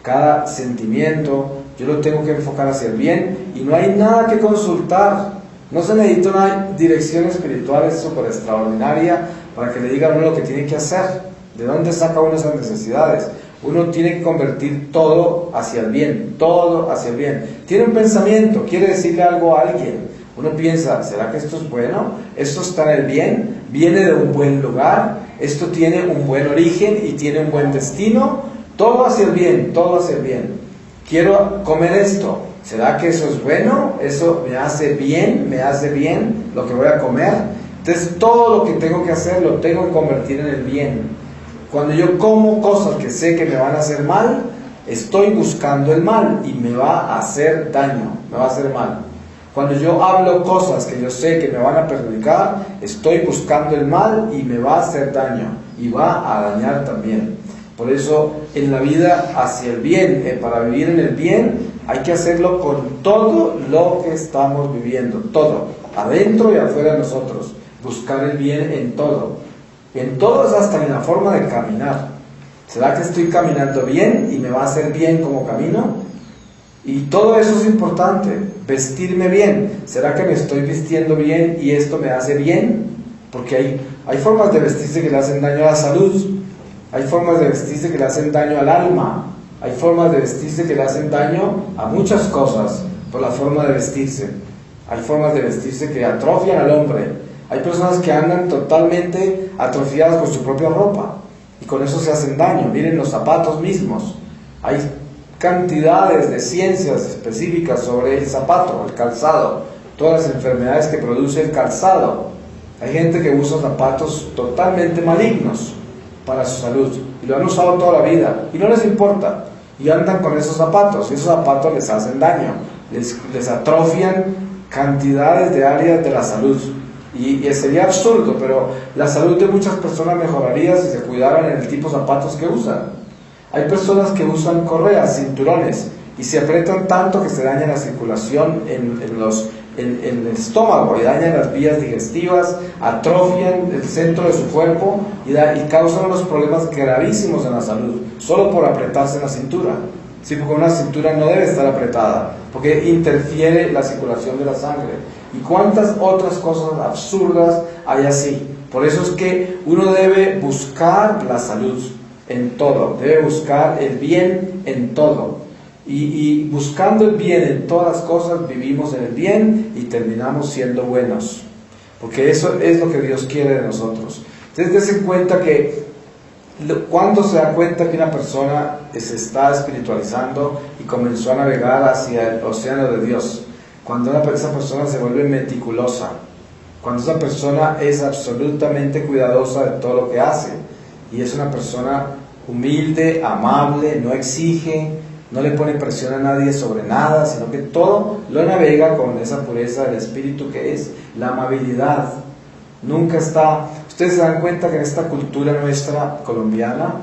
cada sentimiento, yo lo tengo que enfocar hacia el bien y no hay nada que consultar. No se necesita una dirección espiritual súper extraordinaria para que le diga a uno lo que tiene que hacer. ¿De dónde saca uno esas necesidades? Uno tiene que convertir todo hacia el bien, todo hacia el bien. Tiene un pensamiento, quiere decirle algo a alguien. Uno piensa, ¿será que esto es bueno? ¿Esto está en el bien? ¿Viene de un buen lugar? ¿Esto tiene un buen origen y tiene un buen destino? Todo hacia el bien, todo hacia el bien. Quiero comer esto. ¿Será que eso es bueno? ¿Eso me hace bien? ¿Me hace bien lo que voy a comer? Entonces todo lo que tengo que hacer lo tengo que convertir en el bien. Cuando yo como cosas que sé que me van a hacer mal, estoy buscando el mal y me va a hacer daño, me va a hacer mal. Cuando yo hablo cosas que yo sé que me van a perjudicar, estoy buscando el mal y me va a hacer daño y va a dañar también. Por eso en la vida hacia el bien, para vivir en el bien, hay que hacerlo con todo lo que estamos viviendo, todo, adentro y afuera de nosotros, buscar el bien en todo. En todo es hasta en la forma de caminar. ¿Será que estoy caminando bien y me va a hacer bien como camino? Y todo eso es importante. Vestirme bien. ¿Será que me estoy vistiendo bien y esto me hace bien? Porque hay formas de vestirse que le hacen daño a la salud. Hay formas de vestirse que le hacen daño al alma. Hay formas de vestirse que le hacen daño a muchas cosas por la forma de vestirse. Hay formas de vestirse que atrofian al hombre. Hay personas que andan totalmente atrofiadas con su propia ropa y con eso se hacen daño. Miren los zapatos mismos. Hay cantidades de ciencias específicas sobre el zapato, el calzado, todas las enfermedades que produce el calzado. Hay gente que usa zapatos totalmente malignos para su salud y lo han usado toda la vida y no les importa y andan con esos zapatos y esos zapatos les hacen daño, les atrofian cantidades de áreas de la salud. Y sería absurdo, pero la salud de muchas personas mejoraría si se cuidaran en el tipo de zapatos que usan. Hay personas que usan correas, cinturones, y se aprietan tanto que se daña la circulación en el estómago, y dañan las vías digestivas, atrofian el centro de su cuerpo y causan unos problemas gravísimos en la salud, solo por apretarse en la cintura. Sí, porque una cintura no debe estar apretada, porque interfiere la circulación de la sangre. Y cuántas otras cosas absurdas hay así. Por eso es que uno debe buscar la salud en todo, debe buscar el bien en todo. Y buscando el bien en todas las cosas, vivimos en el bien y terminamos siendo buenos. Porque eso es lo que Dios quiere de nosotros. Entonces, dense cuenta que cuando se da cuenta que una persona se está espiritualizando y comenzó a navegar hacia el océano de Dios, cuando esa persona se vuelve meticulosa, cuando esa persona es absolutamente cuidadosa de todo lo que hace y es una persona humilde, amable, no exige, no le pone presión a nadie sobre nada, sino que todo lo navega con esa pureza del espíritu que es la amabilidad. Nunca está... Ustedes se dan cuenta que en esta cultura nuestra colombiana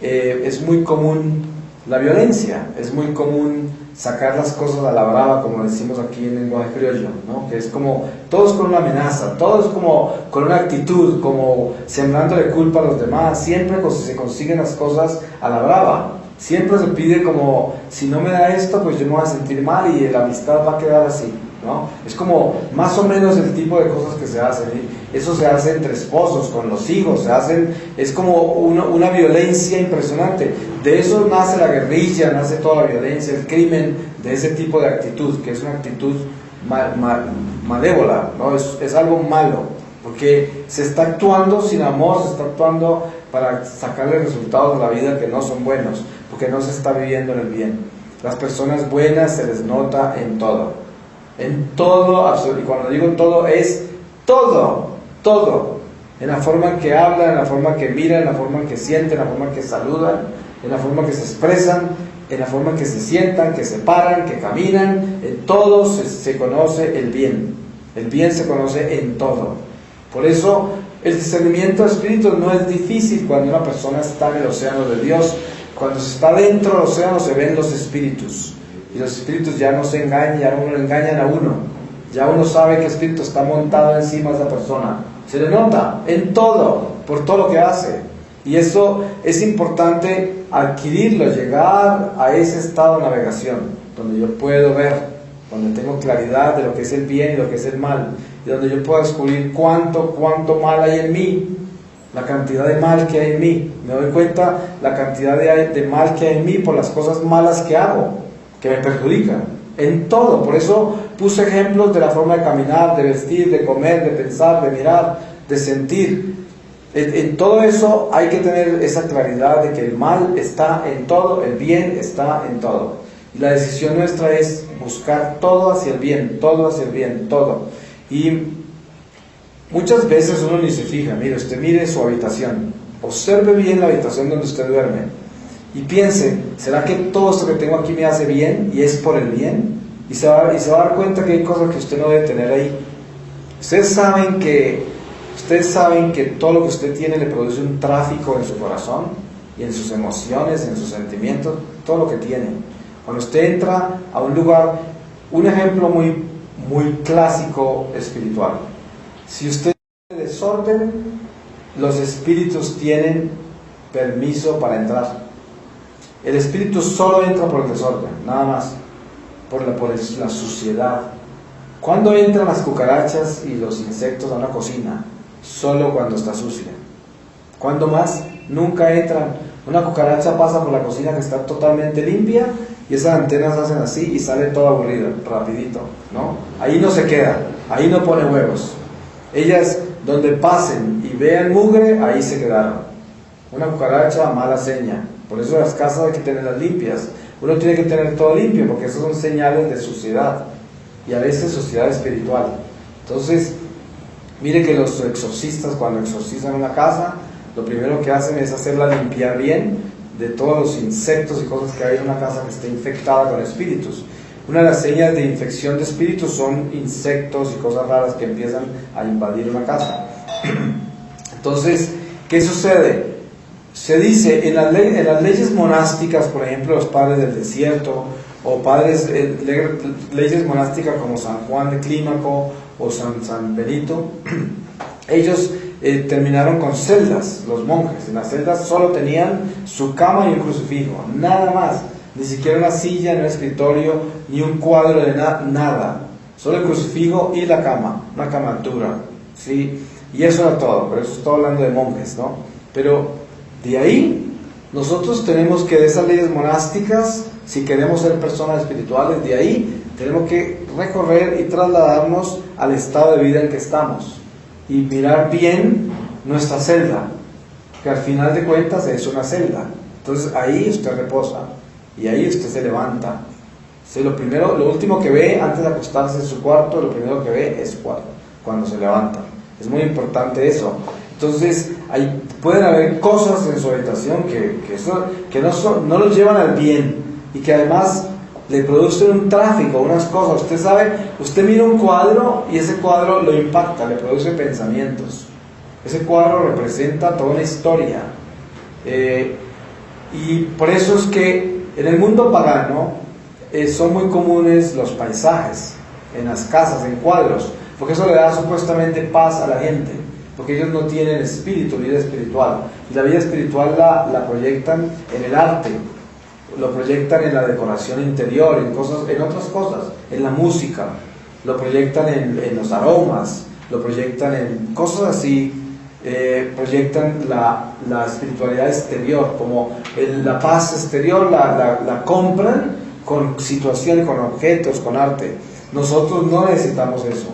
es muy común la violencia, es muy común sacar las cosas a la brava, como decimos aquí en el lenguaje criollo, ¿no? Que es como, todo es con una amenaza, todo es como con una actitud, como sembrándole culpa a los demás, siempre se consiguen las cosas a la brava. Siempre se pide como, si no me da esto, pues yo me voy a sentir mal y la amistad va a quedar así, ¿no? Es como más o menos el tipo de cosas que se hacen. ¿Sí? Eso se hace entre esposos, con los hijos, es como una violencia impresionante. De eso nace la guerrilla, nace toda la violencia, el crimen, de ese tipo de actitud, que es una actitud malévola, ¿no? Es algo malo, porque se está actuando sin amor, se está actuando para sacarle resultados a la vida que no son buenos, porque no se está viviendo en el bien. Las personas buenas se les nota en todo, y cuando digo todo es todo, en la forma en que hablan, en la forma en que miran, en la forma en que sienten, en la forma en que saludan, en la forma en que se expresan, en la forma en que se sientan, que se paran, que caminan. En todo se conoce el bien se conoce en todo. Por eso el discernimiento de espíritus no es difícil cuando una persona está en el océano de Dios. Cuando se está dentro del océano se ven los espíritus, y los espíritus ya no se engañan, ya no engañan a uno, ya uno sabe que espíritu está montado encima de esa persona, se le nota en todo, por todo lo que hace. Y eso es importante adquirirlo, llegar a ese estado de navegación, donde yo puedo ver, donde tengo claridad de lo que es el bien y lo que es el mal, y donde yo puedo descubrir cuánto mal hay en mí, la cantidad de mal que hay en mí. Me doy cuenta la cantidad de mal que hay en mí por las cosas malas que hago, que me perjudican, en todo. Por eso puse ejemplos de la forma de caminar, de vestir, de comer, de pensar, de mirar, de sentir. En todo eso hay que tener esa claridad de que el mal está en todo, el bien está en todo. Y la decisión nuestra es buscar todo hacia el bien, todo hacia el bien, todo. Y muchas veces uno ni se fija. Mire, usted mire su habitación, observe bien la habitación donde usted duerme y piense, ¿será que todo esto que tengo aquí me hace bien y es por el bien? Y se va a dar cuenta que hay cosas que usted no debe tener ahí. Ustedes saben que todo lo que usted tiene le produce un tráfico en su corazón y en sus emociones, en sus sentimientos, todo lo que tiene. Cuando usted entra a un lugar, un ejemplo muy clásico espiritual. Si usted tiene desorden, los espíritus tienen permiso para entrar. El espíritu solo entra por el desorden, nada más, por la suciedad. ¿Cuándo entran las cucarachas y los insectos a una cocina? Solo cuando está sucia. ¿Cuándo más? Nunca entran. Una cucaracha pasa por la cocina que está totalmente limpia y esas antenas hacen así y sale todo aburrido, rapidito, ¿no? Ahí no se queda, ahí no pone huevos. Ellas, donde pasen y vean mugre, ahí se quedaron. Una cucaracha, mala seña. Por eso las casas hay que tenerlas limpias. Uno tiene que tener todo limpio, porque esos son señales de suciedad, y a veces suciedad espiritual. Entonces, mire que los exorcistas, cuando exorcizan una casa, lo primero que hacen es hacerla limpiar bien de todos los insectos y cosas que hay en una casa que esté infectada con espíritus. Una de las señas de infección de espíritus son insectos y cosas raras que empiezan a invadir una casa. Entonces, ¿qué sucede? Se dice en las leyes monásticas, por ejemplo, los padres del desierto, o leyes monásticas como San Juan de Clímaco o San Benito, ellos terminaron con celdas, los monjes. En las celdas solo tenían su cama y un crucifijo, nada más, ni siquiera una silla, ni un escritorio, ni un cuadro de nada, solo el crucifijo y la cama, una cama dura, ¿sí? Y eso era todo, pero eso estoy hablando de monjes, ¿no? Pero de ahí, nosotros tenemos que, de esas leyes monásticas, si queremos ser personas espirituales, de ahí tenemos que recorrer y trasladarnos al estado de vida en que estamos y mirar bien nuestra celda, que al final de cuentas es una celda. Entonces ahí usted reposa y ahí usted se levanta. Sí, lo último que ve antes de acostarse en su cuarto, lo primero que ve es cuando se levanta. Es muy importante eso. Entonces, pueden haber cosas en su habitación que no los llevan al bien y que además le producen un tráfico, unas cosas. Usted sabe, usted mira un cuadro y ese cuadro lo impacta, le produce pensamientos. Ese cuadro representa toda una historia. Y por eso es que en el mundo pagano son muy comunes los paisajes en las casas, en cuadros, porque eso le da supuestamente paz a la gente, porque ellos no tienen espíritu, vida espiritual, y la vida espiritual la proyectan en el arte. lo proyectan en la decoración interior, en otras cosas, en la música, lo proyectan en los aromas, lo proyectan en cosas así, proyectan la espiritualidad exterior, como la paz exterior la compran con situaciones, con objetos, con arte. Nosotros no necesitamos eso.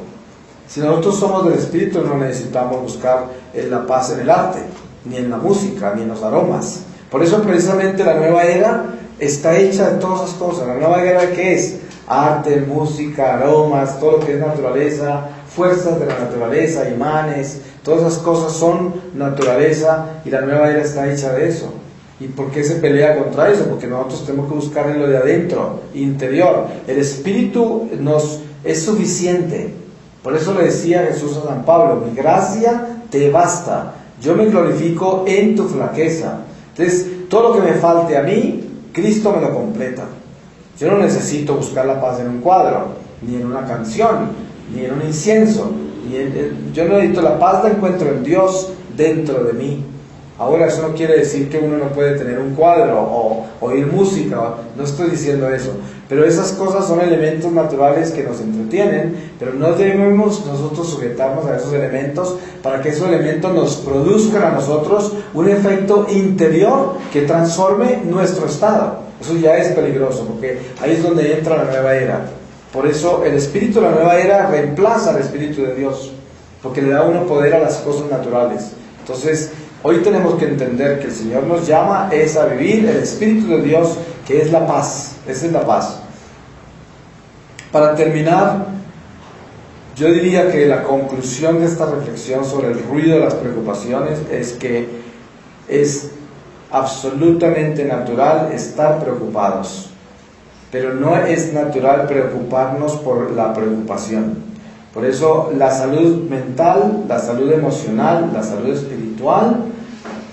Si nosotros somos del Espíritu, no necesitamos buscar la paz en el arte, ni en la música, ni en los aromas. Por eso precisamente la nueva era está hecha de todas esas cosas. La nueva era, ¿qué es? Arte, música, aromas, todo lo que es naturaleza, fuerzas de la naturaleza, imanes, todas esas cosas son naturaleza, y la nueva era está hecha de eso. ¿Y por qué se pelea contra eso? Porque nosotros tenemos que buscar en lo de adentro, interior. El Espíritu nos es suficiente. Por eso le decía Jesús a San Pablo: mi gracia te basta, yo me glorifico en tu flaqueza. Entonces, todo lo que me falte a mí, Cristo me lo completa. Yo no necesito buscar la paz en un cuadro, ni en una canción, ni en un incienso. Yo no necesito la paz, la encuentro en Dios dentro de mí. Ahora, eso no quiere decir que uno no puede tener un cuadro o oír música, no estoy diciendo eso, pero esas cosas son elementos naturales que nos entretienen, pero no debemos nosotros sujetarnos a esos elementos para que esos elementos nos produzcan a nosotros un efecto interior que transforme nuestro estado. Eso ya es peligroso, porque ahí es donde entra la nueva era. Por eso el espíritu de la nueva era reemplaza al espíritu de Dios, porque le da uno poder a las cosas naturales. Entonces, hoy tenemos que entender que el Señor nos llama es a vivir el Espíritu de Dios, que es la paz. Esa es la paz. Para terminar, yo diría que la conclusión de esta reflexión sobre el ruido de las preocupaciones es que es absolutamente natural estar preocupados, pero no es natural preocuparnos por la preocupación. Por eso la salud mental, la salud emocional, la salud espiritual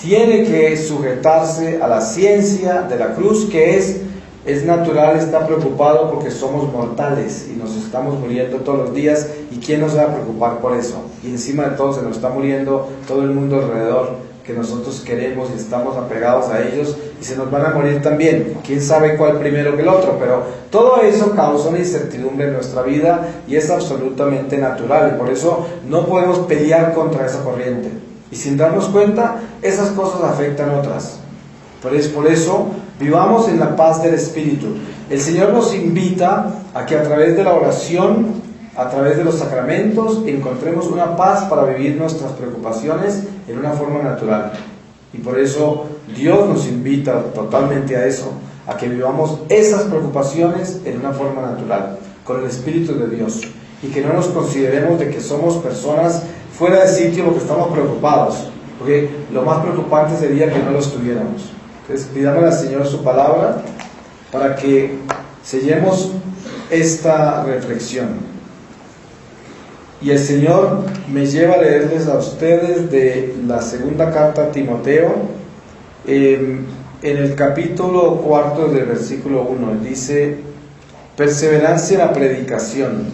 tiene que sujetarse a la ciencia de la cruz, que es natural estar preocupado porque somos mortales y nos estamos muriendo todos los días, y ¿quién nos va a preocupar por eso? Y encima de todo se nos está muriendo todo el mundo alrededor que nosotros queremos y estamos apegados a ellos, y se nos van a morir también. Quién sabe cuál primero que el otro, pero todo eso causa una incertidumbre en nuestra vida y es absolutamente natural, y por eso no podemos pelear contra esa corriente, y sin darnos cuenta esas cosas afectan otras. Por eso vivamos en la paz del Espíritu. El Señor nos invita a que a través de la oración, a través de los sacramentos, encontremos una paz para vivir nuestras preocupaciones en una forma natural. Y por eso Dios nos invita totalmente a eso, a que vivamos esas preocupaciones en una forma natural, con el Espíritu de Dios, y que no nos consideremos de que somos personas fuera de sitio porque estamos preocupados, porque lo más preocupante sería que no lo estuviéramos. Entonces, pidamos al Señor su palabra para que sellemos esta reflexión. Y el Señor me lleva a leerles a ustedes de la segunda carta a Timoteo, en el capítulo 4 del versículo 1, dice: perseverancia en la predicación,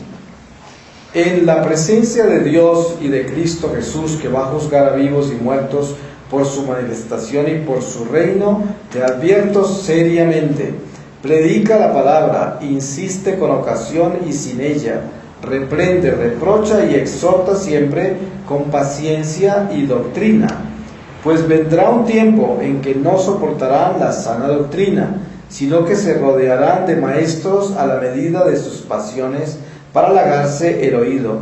en la presencia de Dios y de Cristo Jesús, que va a juzgar a vivos y muertos por su manifestación y por su reino, te advierto seriamente, predica la palabra, insiste con ocasión y sin ella, reprende, reprocha y exhorta siempre con paciencia y doctrina, pues vendrá un tiempo en que no soportarán la sana doctrina, sino que se rodearán de maestros a la medida de sus pasiones para halagarse el oído.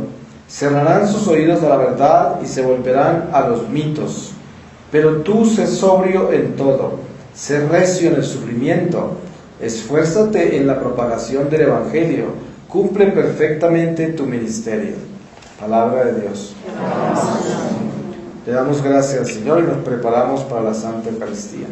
Cerrarán sus oídos a la verdad y se volverán a los mitos. Pero tú sé sobrio en todo, sé recio en el sufrimiento, esfuérzate en la propagación del Evangelio, cumple perfectamente tu ministerio. Palabra de Dios. Le damos gracias al Señor y nos preparamos para la Santa Eucaristía.